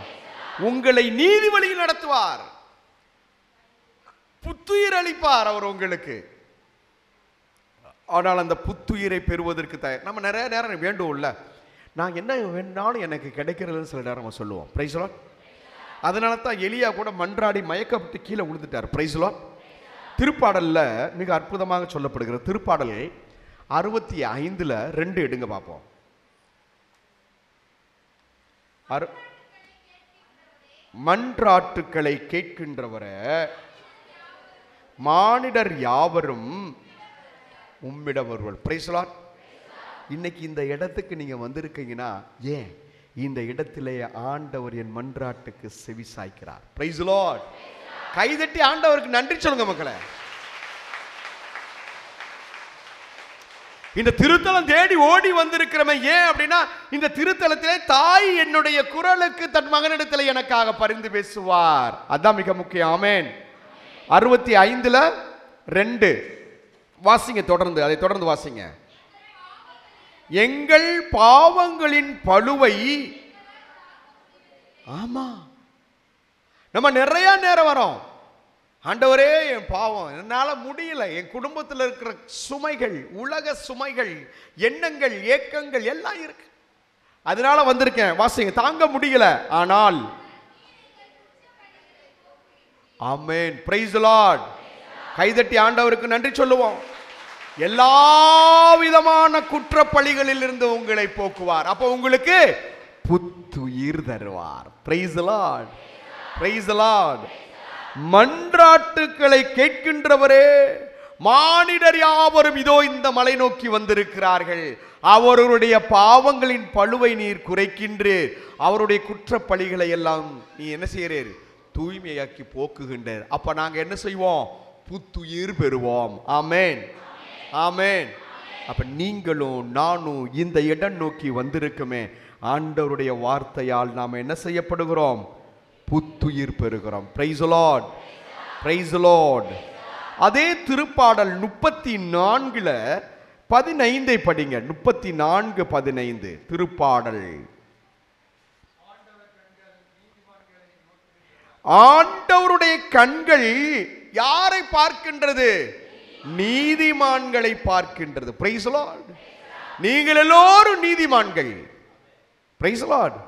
உங்களை நீதி வழியில் நடத்துவார், புத்துயிர் அளிப்பார் அவர் உங்களுக்கு. ஆனால் அந்த புத்துயிரை பெறுவதற்கு தயார். நம்ம நிறைய நேரம் வேண்டும்ல, நான் என்ன வேணாலும் எனக்கு கிடைக்கிறதுன்னு சில நேரம் நம்ம சொல்லுவோம். Price the Lord. அதனால தான் எலியா கூட மன்றாடி மயக்கப்பட்டு கீழே விழுந்துட்டார். Price the Lord. திருப்பாடல்ல மிக அற்புதமாக சொல்லப்படுகிறது. திருப்பாடல் 65:2 எடுங்க பார்ப்போம். மன்றாட்டுக்களை கேட்கின்றவரை மானிடர் யாவரும் உம்மிடம் வருவார். Price the Lord. இன்னைக்கு இந்த இடத்துக்கு நீங்க வந்திருக்கீங்கன்னா ஏன்? இந்த இடத்திலே ஆண்டவர் என் மன்றாட்டுக்கு செவி சாய்க்கிறார். Price the Lord. கைதட்டி ஆண்டவருக்கு நன்றி சொல்லுங்க மக்களே. இந்த திருத்தலம் தேடி ஓடி வந்திருக்கிறவன் ஏன் அப்படின்னா, இந்த திருத்தலத்திலே தாய் என்னுடைய குரலுக்கு தன் மகனிடத்தில் எனக்காக பரிந்து பேசுவார். அதான் மிக முக்கியம். ஆமென். 65:2 வாசிங்க தொடர்ந்து, அதை தொடர்ந்து வாசிங்க. எங்கள் பாவங்களின் பழுவை, ஆமா நம்ம நிறைய நேரம் வரோம், ஆண்டவரே என் பாவம் என்னால முடியல, என் குடும்பத்தில் இருக்கிற சுமைகள், உலக சுமைகள், எண்ணங்கள், ஏக்கங்கள் எல்லாம் இருக்கு, அதனால வந்திருக்கேன். வாசிங்க, தாங்க முடியல. ஆனால் ஆமென், பிரைஸ் தி லார்ட். கைதட்டி ஆண்டவருக்கு நன்றி சொல்லுவோம். எல்லா விதமான குற்றப்பழிகளில் இருந்து உங்களை போக்குவார். அப்ப உங்களுக்கு புத்துயிர் தருவார். Praise the lord, praise the lord. மன்றாட்டுக்களை கேட்கின்றவரே, மானிடர் யாவரும் இதோ இந்த மலை நோக்கி வந்திருக்கிறார்கள். அவருடைய பாவங்களின் பழுவை நீர் குறைக்கின்றீர், அவருடைய குற்றப்பழிகளை எல்லாம் நீ என்ன செய்கிறீர்? தூய்மையாக்கி போக்குகின்றார். அப்ப நாங்க என்ன செய்வோம்? புத்துயிர் பெறுவோம். ஆமென், ஆமென். அப்ப நீங்களும் நானும் இந்த இடம் நோக்கி வந்திருக்குமே, ஆண்டவருடைய வார்த்தையால் நாம் என்ன செய்யப்படுகிறோம்? புத்துயிர் பெறுகிறோம். Price the lord, praise the Lord. அதே திருப்பாடல் 34 15 படிங்க. 34 15 திருப்பாடல். ஆண்டவருடைய கண்கள் யாரை பார்க்கின்றது? நீதிமான்களை பார்க்கின்றது. Price the Lord. நீங்கள் எல்லோரும் நீதிமான்கள். Price the Lord.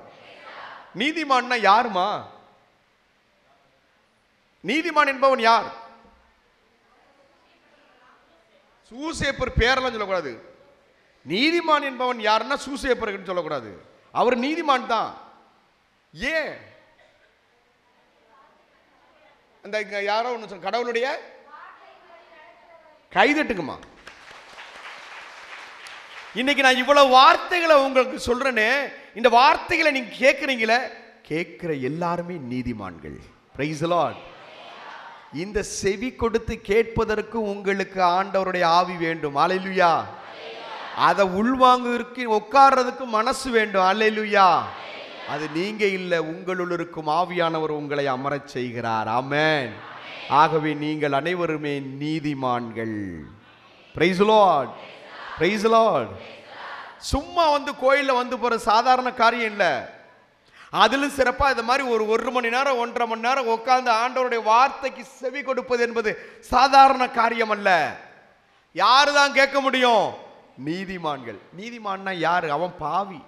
நீதிமான்னா யாருமா? நீதிமான் என்பவன் யார்? சூசேப்பர் பேரெல்லாம் சொல்லக்கூடாது. நீதிமான் என்பவன் யாருன்னா சூசேப்பர் சொல்லக்கூடாது. அவர் நீதிமான் தான். ஏன்? அந்த யாரோ ஒன்று சொல்ல, கடவுளுடைய கைதட்டுக்குமா. இன்னைக்கு நான் இவ்வளவு வார்த்தைகளை உங்களுக்கு சொல்றேனே, இந்த வார்த்தைகளை நீங்க கேட்கறீங்களே, கேட்கிற எல்லாருமே நீதிமான்கள். Price the Lord. இந்த செவி கொடுத்து கேட்பதற்கு உங்களுக்கு ஆண்டவருடைய ஆவி வேண்டும். அல்லேலூயா. அதை உள்வாங்குவதற்கு உட்கார்றதுக்கு மனசு வேண்டும். அல்லேலூயா. அது நீங்க இல்ல, உங்களுள் இருக்கும் ஆவியானவர் உங்களை அமரச் செய்கிறார். ஆமென். ஆகவே நீங்கள் அனைவருமே நீதிமான்கள். Price the lord, praise the Lord. சும்மா வந்து கோயில்ல வந்து போற சாதாரண காரியம் இல்ல. அதிலும் சிறப்பா இந்த மாதிரி ஒரு 1 மணி நேரம் 1.5 மணி நேரம் உட்கார்ந்து ஆண்டவருடைய வார்த்தைக்கு செவி கொடுப்பது என்பது சாதாரண காரியம் அல்ல. யாரு தான் கேட்க முடியும்? நீதிமான்கள். நீதிமான்னா யாரு? அவன் பாவி,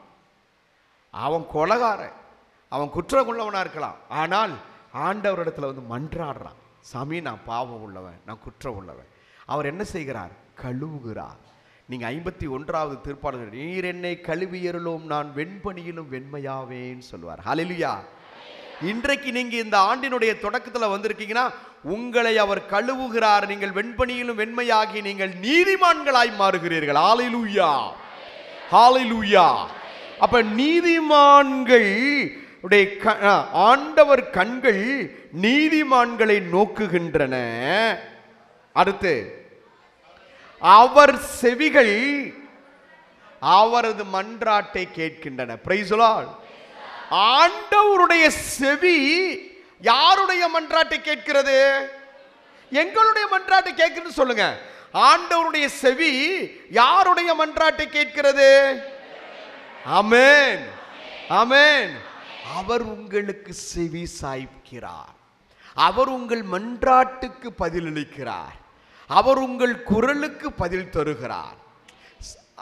அவன் கொலைகாரன், அவன் குற்றம் உள்ளவனா இருக்கலாம். ஆனால் ஆண்டவரிடத்துல வந்து மன்றாடுறான், சாமி நான் பாவம் உள்ளவன், நான் குற்றம் உள்ளவன். அவர் என்ன செய்கிறார்? கழுவுகிறார். நீங்க 51வது திருப்பாடல், நீர் என்னை கழுவியருளும், நான் வெண்பனியிலும் வெண்மையாவேன்னு சொல்லுவார். ஹல்லேலூயா. இன்றைக்கு நீங்க இந்த ஆண்டினுடைய தொடக்கத்துல வந்திருக்கீங்கன்னா உங்களை அவர் கழுவுகிறார். நீங்கள் வெண்பனியிலும் வெண்மையாகி நீங்கள் நீதிமான்களாய் மாறுகிறீர்கள். ஹல்லேலூயா, ஹல்லேலூயா. அப்ப நீதிமான்கள் ஆண்டவர் கண்கள் நீதிமான்களை நோக்குகின்றன. அடுத்து அவர் செவிகள் அவரது மன்றாட்டை கேட்கின்றன. Price the Lord. ஆண்டவருடைய செவி யாருடைய மன்றாட்டை கேட்கிறது? எங்களுடைய மன்றாட்டை கேட்கிறது. சொல்லுங்க, ஆண்டவருடைய செவி யாருடைய மன்றாட்டை கேட்கிறது? ஆமென், ஆமென். அவர் உங்களுக்கு செவி சாய்க்கிறார். அவர் உங்கள் மன்றாட்டுக்கு பதிலளிக்கிறார். அவர் உங்கள் குரலுக்கு பதில் தருகிறார்.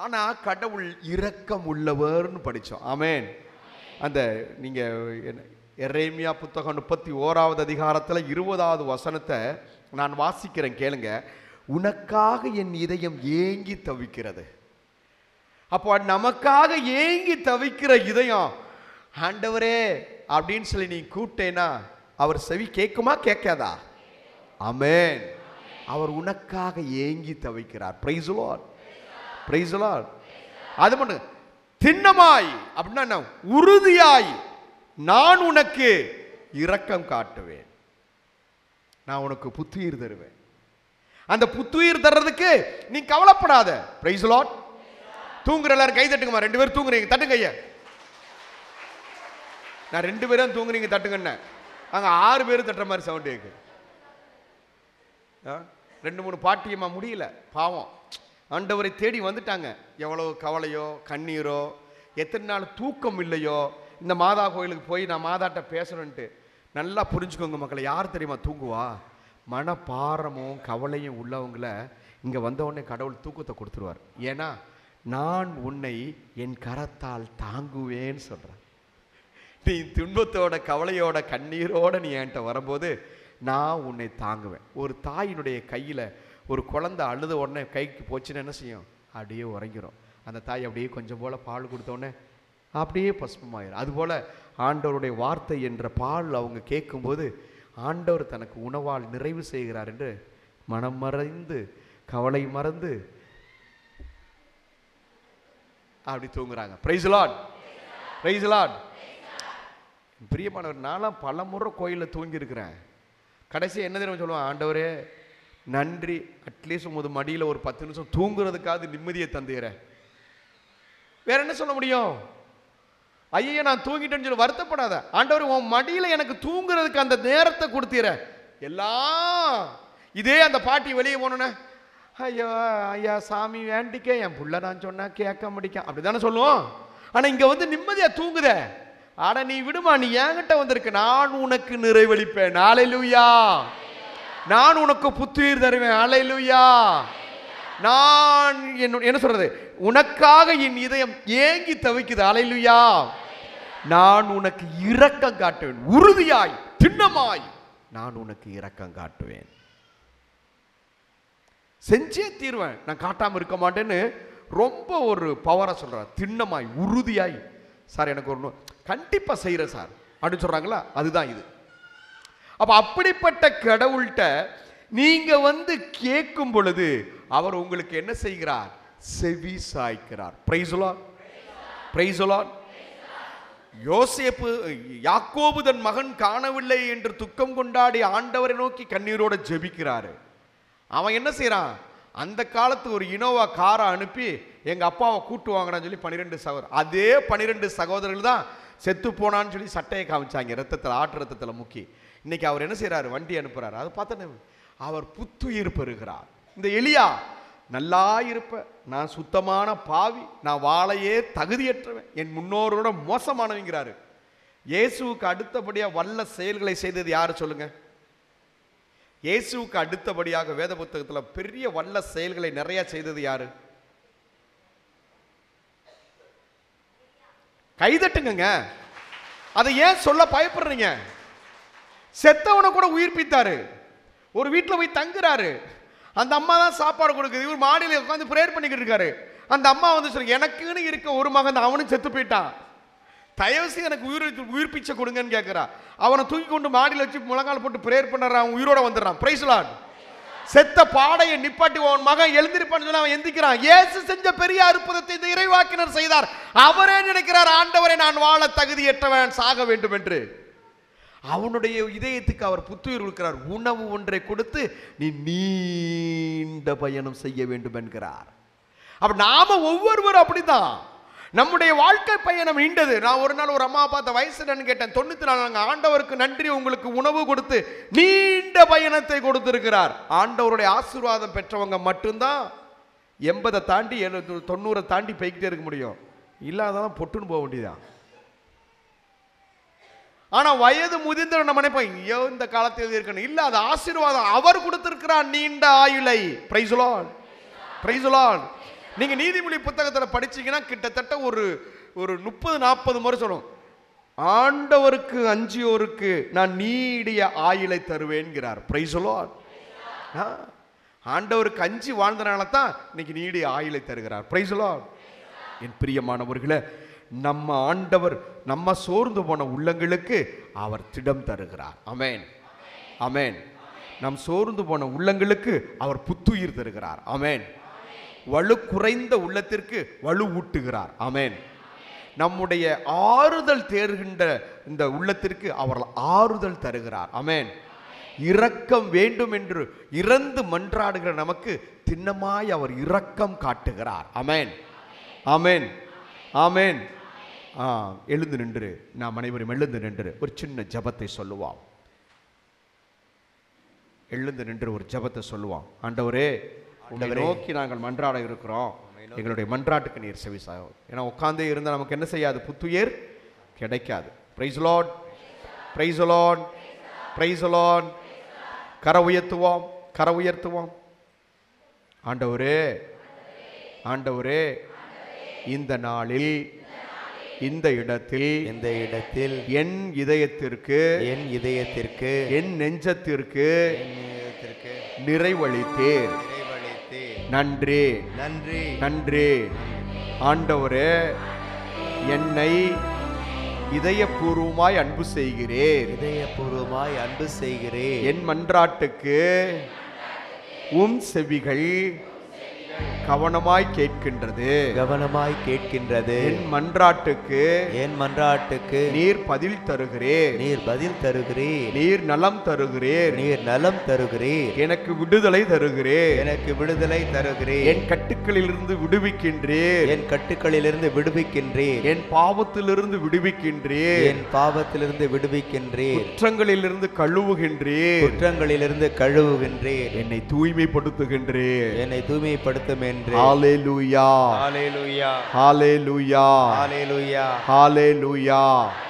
ஆனா கடவுள் இரக்கம் உள்ளவர்னு படிச்சோம். ஆமென். அந்த நீங்க எரேமியா புத்தகம் 31வது அதிகாரத்தில் 20வது வசனத்தை நான் வாசிக்கிறேன், கேளுங்க. உனக்காக என் இதயம் ஏங்கி தவிக்கிறது. அப்போ நமக்காக ஏங்கி தவிக்கிற இதயம், ஆண்டவரே அப்படின்னு சொல்லி நீ கூப்பிட்டேனா அவர் செவி கேட்குமா கேட்காதா? ஆமென். அவர் உனக்காக ஏங்கி தவிக்கிறார். Praise the lord, praise the lord. அது மட்டும் திண்ணமாய் அப்படின்னா உறுதியாய் நான் உனக்கு இரக்கம் காட்டுவேன், நான் உனக்கு புத்துயிர் தருவேன். அந்த புத்துயிர் தர்றதுக்கு நீ கவலைப்படாத. Price the Lord. தூங்குற எல்லாரும் கை தட்டுங்கம்மா. 2 பேரும் தூங்குறீங்க, தட்டுங்க ஐயா. நான் 2 பேரும் தூங்குறீங்க தட்டுங்கன்னு அங்க 6 பேரும் தட்டுற மாதிரி சவுண்ட் கேக்கு. 2-3 பாட்டியம்மா முடியல, பாவம் ஆண்டவரை தேடி வந்துட்டாங்க. எவ்வளவு கவலையோ கண்ணீரோ, எத்தனை நாள் தூக்கம் இல்லையோ. இந்த மாதா கோயிலுக்கு போய் நான் மாதாட்ட பேசணுன்ட்டு நல்லா புரிஞ்சுக்கோங்க மக்களை. யார் தெரியுமா தூங்குவா? மனபாரமும் கவலையும் உள்ளவங்கள இங்கே வந்தவுடனே கடவுள் தூக்கத்தை கொடுத்துருவார். ஏன்னா நான் உன்னை என் கரத்தால் தாங்குவேன்னு சொல்கிறேன். நீ துன்பத்தோட கவலையோட கண்ணீரோட நீ என்கிட்ட வரும்போது நான் உன்னை தாங்குவேன். ஒரு தாயினுடைய கையில் ஒரு குழந்தை அழுத உடனே கைக்கு போச்சுன்னு என்ன செய்யும்? அப்படியே உறங்கிடும். அந்த தாய் அப்படியே கொஞ்சம் போல் பால் கொடுத்தோடனே அப்படியே பசுமாயிடும். அதுபோல் ஆண்டவருடைய வார்த்தை என்ற பால் அவங்க கேட்கும்போது ஆண்டவர் தனக்கு உணவால் நிறைவு செய்கிறார் என்று மனம் மறைந்து கவலை மறந்து அப்படி தூங்குறாங்க. Praise Lord, praise lord. பிரியமானவர், நான்லாம் பல முறை கோயிலில் தூங்கியிருக்கிறேன். கடைசி என்ன தெரியும் சொல்லுவான்? ஆண்டவரே நன்றி, அட்லீஸ்ட் உமது மடியில் ஒரு 10 நிமிஷம் தூங்குறதுக்காவது நிம்மதியை தந்துகிறேன். வேற என்ன சொல்ல முடியும்? ஐயா நான் தூங்கிட்டேன்னு சொல்லி வருத்தப்படாத. ஆண்டவர் உன் மடியில் எனக்கு தூங்குறதுக்கு அந்த நேரத்தை கொடுத்தீர. எல்லாம் இதே அந்த பாட்டி வெளியே போனோன்னே ஐயா ஐயா சாமி வேண்டிக்க, என் புள்ள நான் சொன்னா கேட்க முடிக்க, அப்படிதானே சொல்லுவோம். ஆனால் இங்கே வந்து நிம்மதியாக தூங்குத. ஆட நீ விடுமா, நீ என்கிட்ட வந்திருக்க, நான் உனக்கு நிறைவளிப்பேன். ஹல்லேலூயா. நான் உனக்கு புத்துயிர் தருவேன். ஹல்லேலூயா. நான் என்ன சொல்றது, உனக்காக என் இதயம் ஏங்கி தவிக்குது. ஹல்லேலூயா. நான் உனக்கு இரக்கம் காட்டுவேன். உறுதியாய் திண்ணமாய் நான் உனக்கு இரக்கம் காட்டுவேன். செஞ்சே தீர்வேன், நான் காட்டாம இருக்க மாட்டேன்னு ரொம்ப ஒரு பவரா சொல்றார். திண்ணமாய் உறுதியாய், சார் எனக்கு ஒரு கண்டிப்பா செய்யறேன் சார் அப்படின்னு சொல்றாங்களா, அதுதான் இது. அப்ப அப்படிப்பட்ட கடவுள்கிட்ட நீங்க வந்து கேட்கும் பொழுது அவர் உங்களுக்கு என்ன செய்கிறார்? செவி சாய்க்கிறார். Price the lord, praise the Lord. யோசேப்பு யாக்கோபு தன் மகன் காணவில்லை என்று துக்கம் கொண்டாடி ஆண்டவரை நோக்கி கண்ணீரோட ஜெபிக்கிறாரு. அவன் என்ன செய்யறான்? அந்த காலத்து ஒரு இனோவா காரை அனுப்பி எங்க அப்பாவை கூட்டு வாங்கினான்னு சொல்லி 12 சகோதரர், அதே 12 சகோதரர்கள் தான் செத்து போனான்னு சொல்லி சட்டையை காமிச்சாங்க, ரத்தத்தில், ஆட்டு ரத்தத்தில் முக்கி. இன்னைக்கு அவர் என்ன செய்யறாரு? வண்டி அனுப்புறாரு. அதை பார்த்தா அவர் புத்துயிர் பெறுகிறார். இந்த எலியா, நல்லா இருப்ப, நான் சுத்தமான பாவி, நான் வாழையே தகுதியற்றவன், என் முன்னோரோட மோசமானவங்கிறாரு. இயேசுவுக்கு அடுத்தபடியா வல்ல செயல்களை செய்தது யாரு சொல்லுங்க? இயேசுவுக்கு அடுத்தபடியாக வேத புத்தகத்தில் பெரிய வல்ல செயல்களை நிறைய செய்தது யாரு? கைதட்டுங்க. அதை ஏன் சொல்ல பயப்படுறீங்க? செத்தவனை கூட உயிர்ப்பித்தாரு. ஒரு வீட்டில் போய் தங்குறாரு. அந்த அம்மா தான் சாப்பாடு கொடுக்குது. இவர் மாடியில் உட்காந்து பிரேயர் பண்ணிக்கிட்டு இருக்காரு. அந்த அம்மா வந்து சொல்லு, எனக்குன்னு இருக்க ஒரு மகன் அவனும் செத்து போயிட்டான், தயவுசெய்து எனக்கு உயிர்ப்பிச்ச கொடுங்கன்னு கேட்கிறா. அவனை தூக்கி கொண்டு மாடியில் வச்சு முழங்கால் போட்டு பிரேயர் பண்ணுறான். அவன் உயிரோட வந்துடுறான். Price the Lord. செத்த பாடையை நிப்பாட்டி உன் மகன் எழுந்திருப்பான்னு சொல்லி அவன் எந்திக்கிறான். இயேசு செஞ்ச பெரிய அற்புதத்தை இந்த இறைவாக்கினர் செய்தார். அவரே நினைக்கிறார், ஆண்டவரை நான் வாழ தகுதியற்றவன், சாக வேண்டும் என்று. அவனுடைய இதயத்துக்கு அவர் புத்துயிர் கொடுக்கிறார். உணவு ஒன்றை கொடுத்து நீ நீண்ட பயணம் செய்ய வேண்டும் என்கிறார். அப்ப நாம ஒவ்வொருவரும் அப்படிதான். நம்முடைய வாழ்க்கை பயணம் நீண்டது. நான் ஒரு நாள் ஒரு அம்மா பார்த்த, வயசு என்னன்னு கேட்டேன். 94. ஆண்டவருக்கு நன்றி, உங்களுக்கு உணவு கொடுத்து நீண்ட பயணத்தை கொடுத்திருக்கிறார். ஆண்டவருடைய ஆசீர்வாதம் பெற்றவங்க மட்டும்தான் 80 தாண்டி 90 தாண்டி போய்கிட்டே இருக்க முடியும். இல்லாதான் பொட்டுன்னு போக வேண்டியதான். ஆனா வயது முதிர்ந்த நம்ம நினைப்போம், ஐயோ இந்த காலத்தில் இருக்கணும். இல்ல, அது ஆசீர்வாதம். அவர் கொடுத்திருக்கிறார் நீண்ட ஆயுளை. Price the lord, praise the Lord. நீங்க நீதிமொழி புத்தகத்தில் படிச்சீங்கன்னா கிட்டத்தட்ட ஒரு 30-40 முறை சொல்லும், ஆண்டவருக்கு அஞ்சியோருக்கு நான் நீடிய ஆயுளை தருவேன்கிறார். Price the Lord. ஆண்டவருக்கு அஞ்சி வாழ்ந்தனால தான் இன்னைக்கு நீடிய ஆயுளை தருகிறார். Price the Lord. என் பிரியமானவர்களே, நம்ம ஆண்டவர் நம்ம சோர்ந்து போன உள்ளங்களுக்கு அவர் திடம் தருகிறார். ஆமென், ஆமென். நம் சோர்ந்து போன உள்ளங்களுக்கு அவர் புத்துயிர் தருகிறார். ஆமென். வலு குறைந்த உள்ளத்திற்கு வலு ஊட்டுகிறார். ஆமென். நம்முடைய ஆறுதல் தேர்கின்ற இந்த உள்ளத்திற்கு அவர் ஆறுதல் தருகிறார். ஆமென். இரக்கம் வேண்டும் என்று இறந்து மன்றாடுகிற நமக்கு திண்ணமாய் அவர் இரக்கம் காட்டுகிறார். ஆமென், ஆமென், ஆமென். எழுந்து நின்று நாம் அனைவரும் எழுந்து நின்று ஒரு சின்ன ஜபத்தை சொல்லுவோம். எழுந்து நின்று ஒரு ஜபத்தை சொல்லுவோம். ஆண்டவரே, உங்களை நோக்கி நாங்கள் மன்றாட இருக்கிறோம், எங்களுடைய மன்றாட்டுக்கு நீர் செவிசாயும். ஏன்னா உட்கார்ந்தே இருந்தால் நமக்கு என்ன செய்யாது? புத்துயிர் கிடைக்காது. Price the lord, praise the lord, praise the Lord. கரை உயர்த்துவோம், கரை உயர்த்துவோம். ஆண்டவரே, ஆண்டவரே, இந்த நாளில் இந்த இடத்தில் என் இதயத்திற்கு என் நெஞ்சத்திற்கு நிறைவளித்தீர். நன்றி, நன்றி, நன்றி. ஆண்டவரே, என்னை இதயபூர்வமாய் அன்பு செய்கிறேன். என் மன்றாட்டுக்கு உம் செவிகள் கவனமாய் கேட்கின்றது. என் மன்றாட்டுக்கு நீர் பதில் தருகிறீர். நீர் நலம் தருகிறீர். எனக்கு விடுதலை தருகிறீர். என் கட்டுக்களிலிருந்து விடுவிக்கின்றீர். என் பாவத்திலிருந்து விடுவிக்கின்றீர். குற்றங்களிலிருந்து கழுவுகின்றீர். என்னை தூய்மைப்படுத்துகின்றீர். Hallelujah. Hallelujah. Hallelujah. Hallelujah. Hallelujah.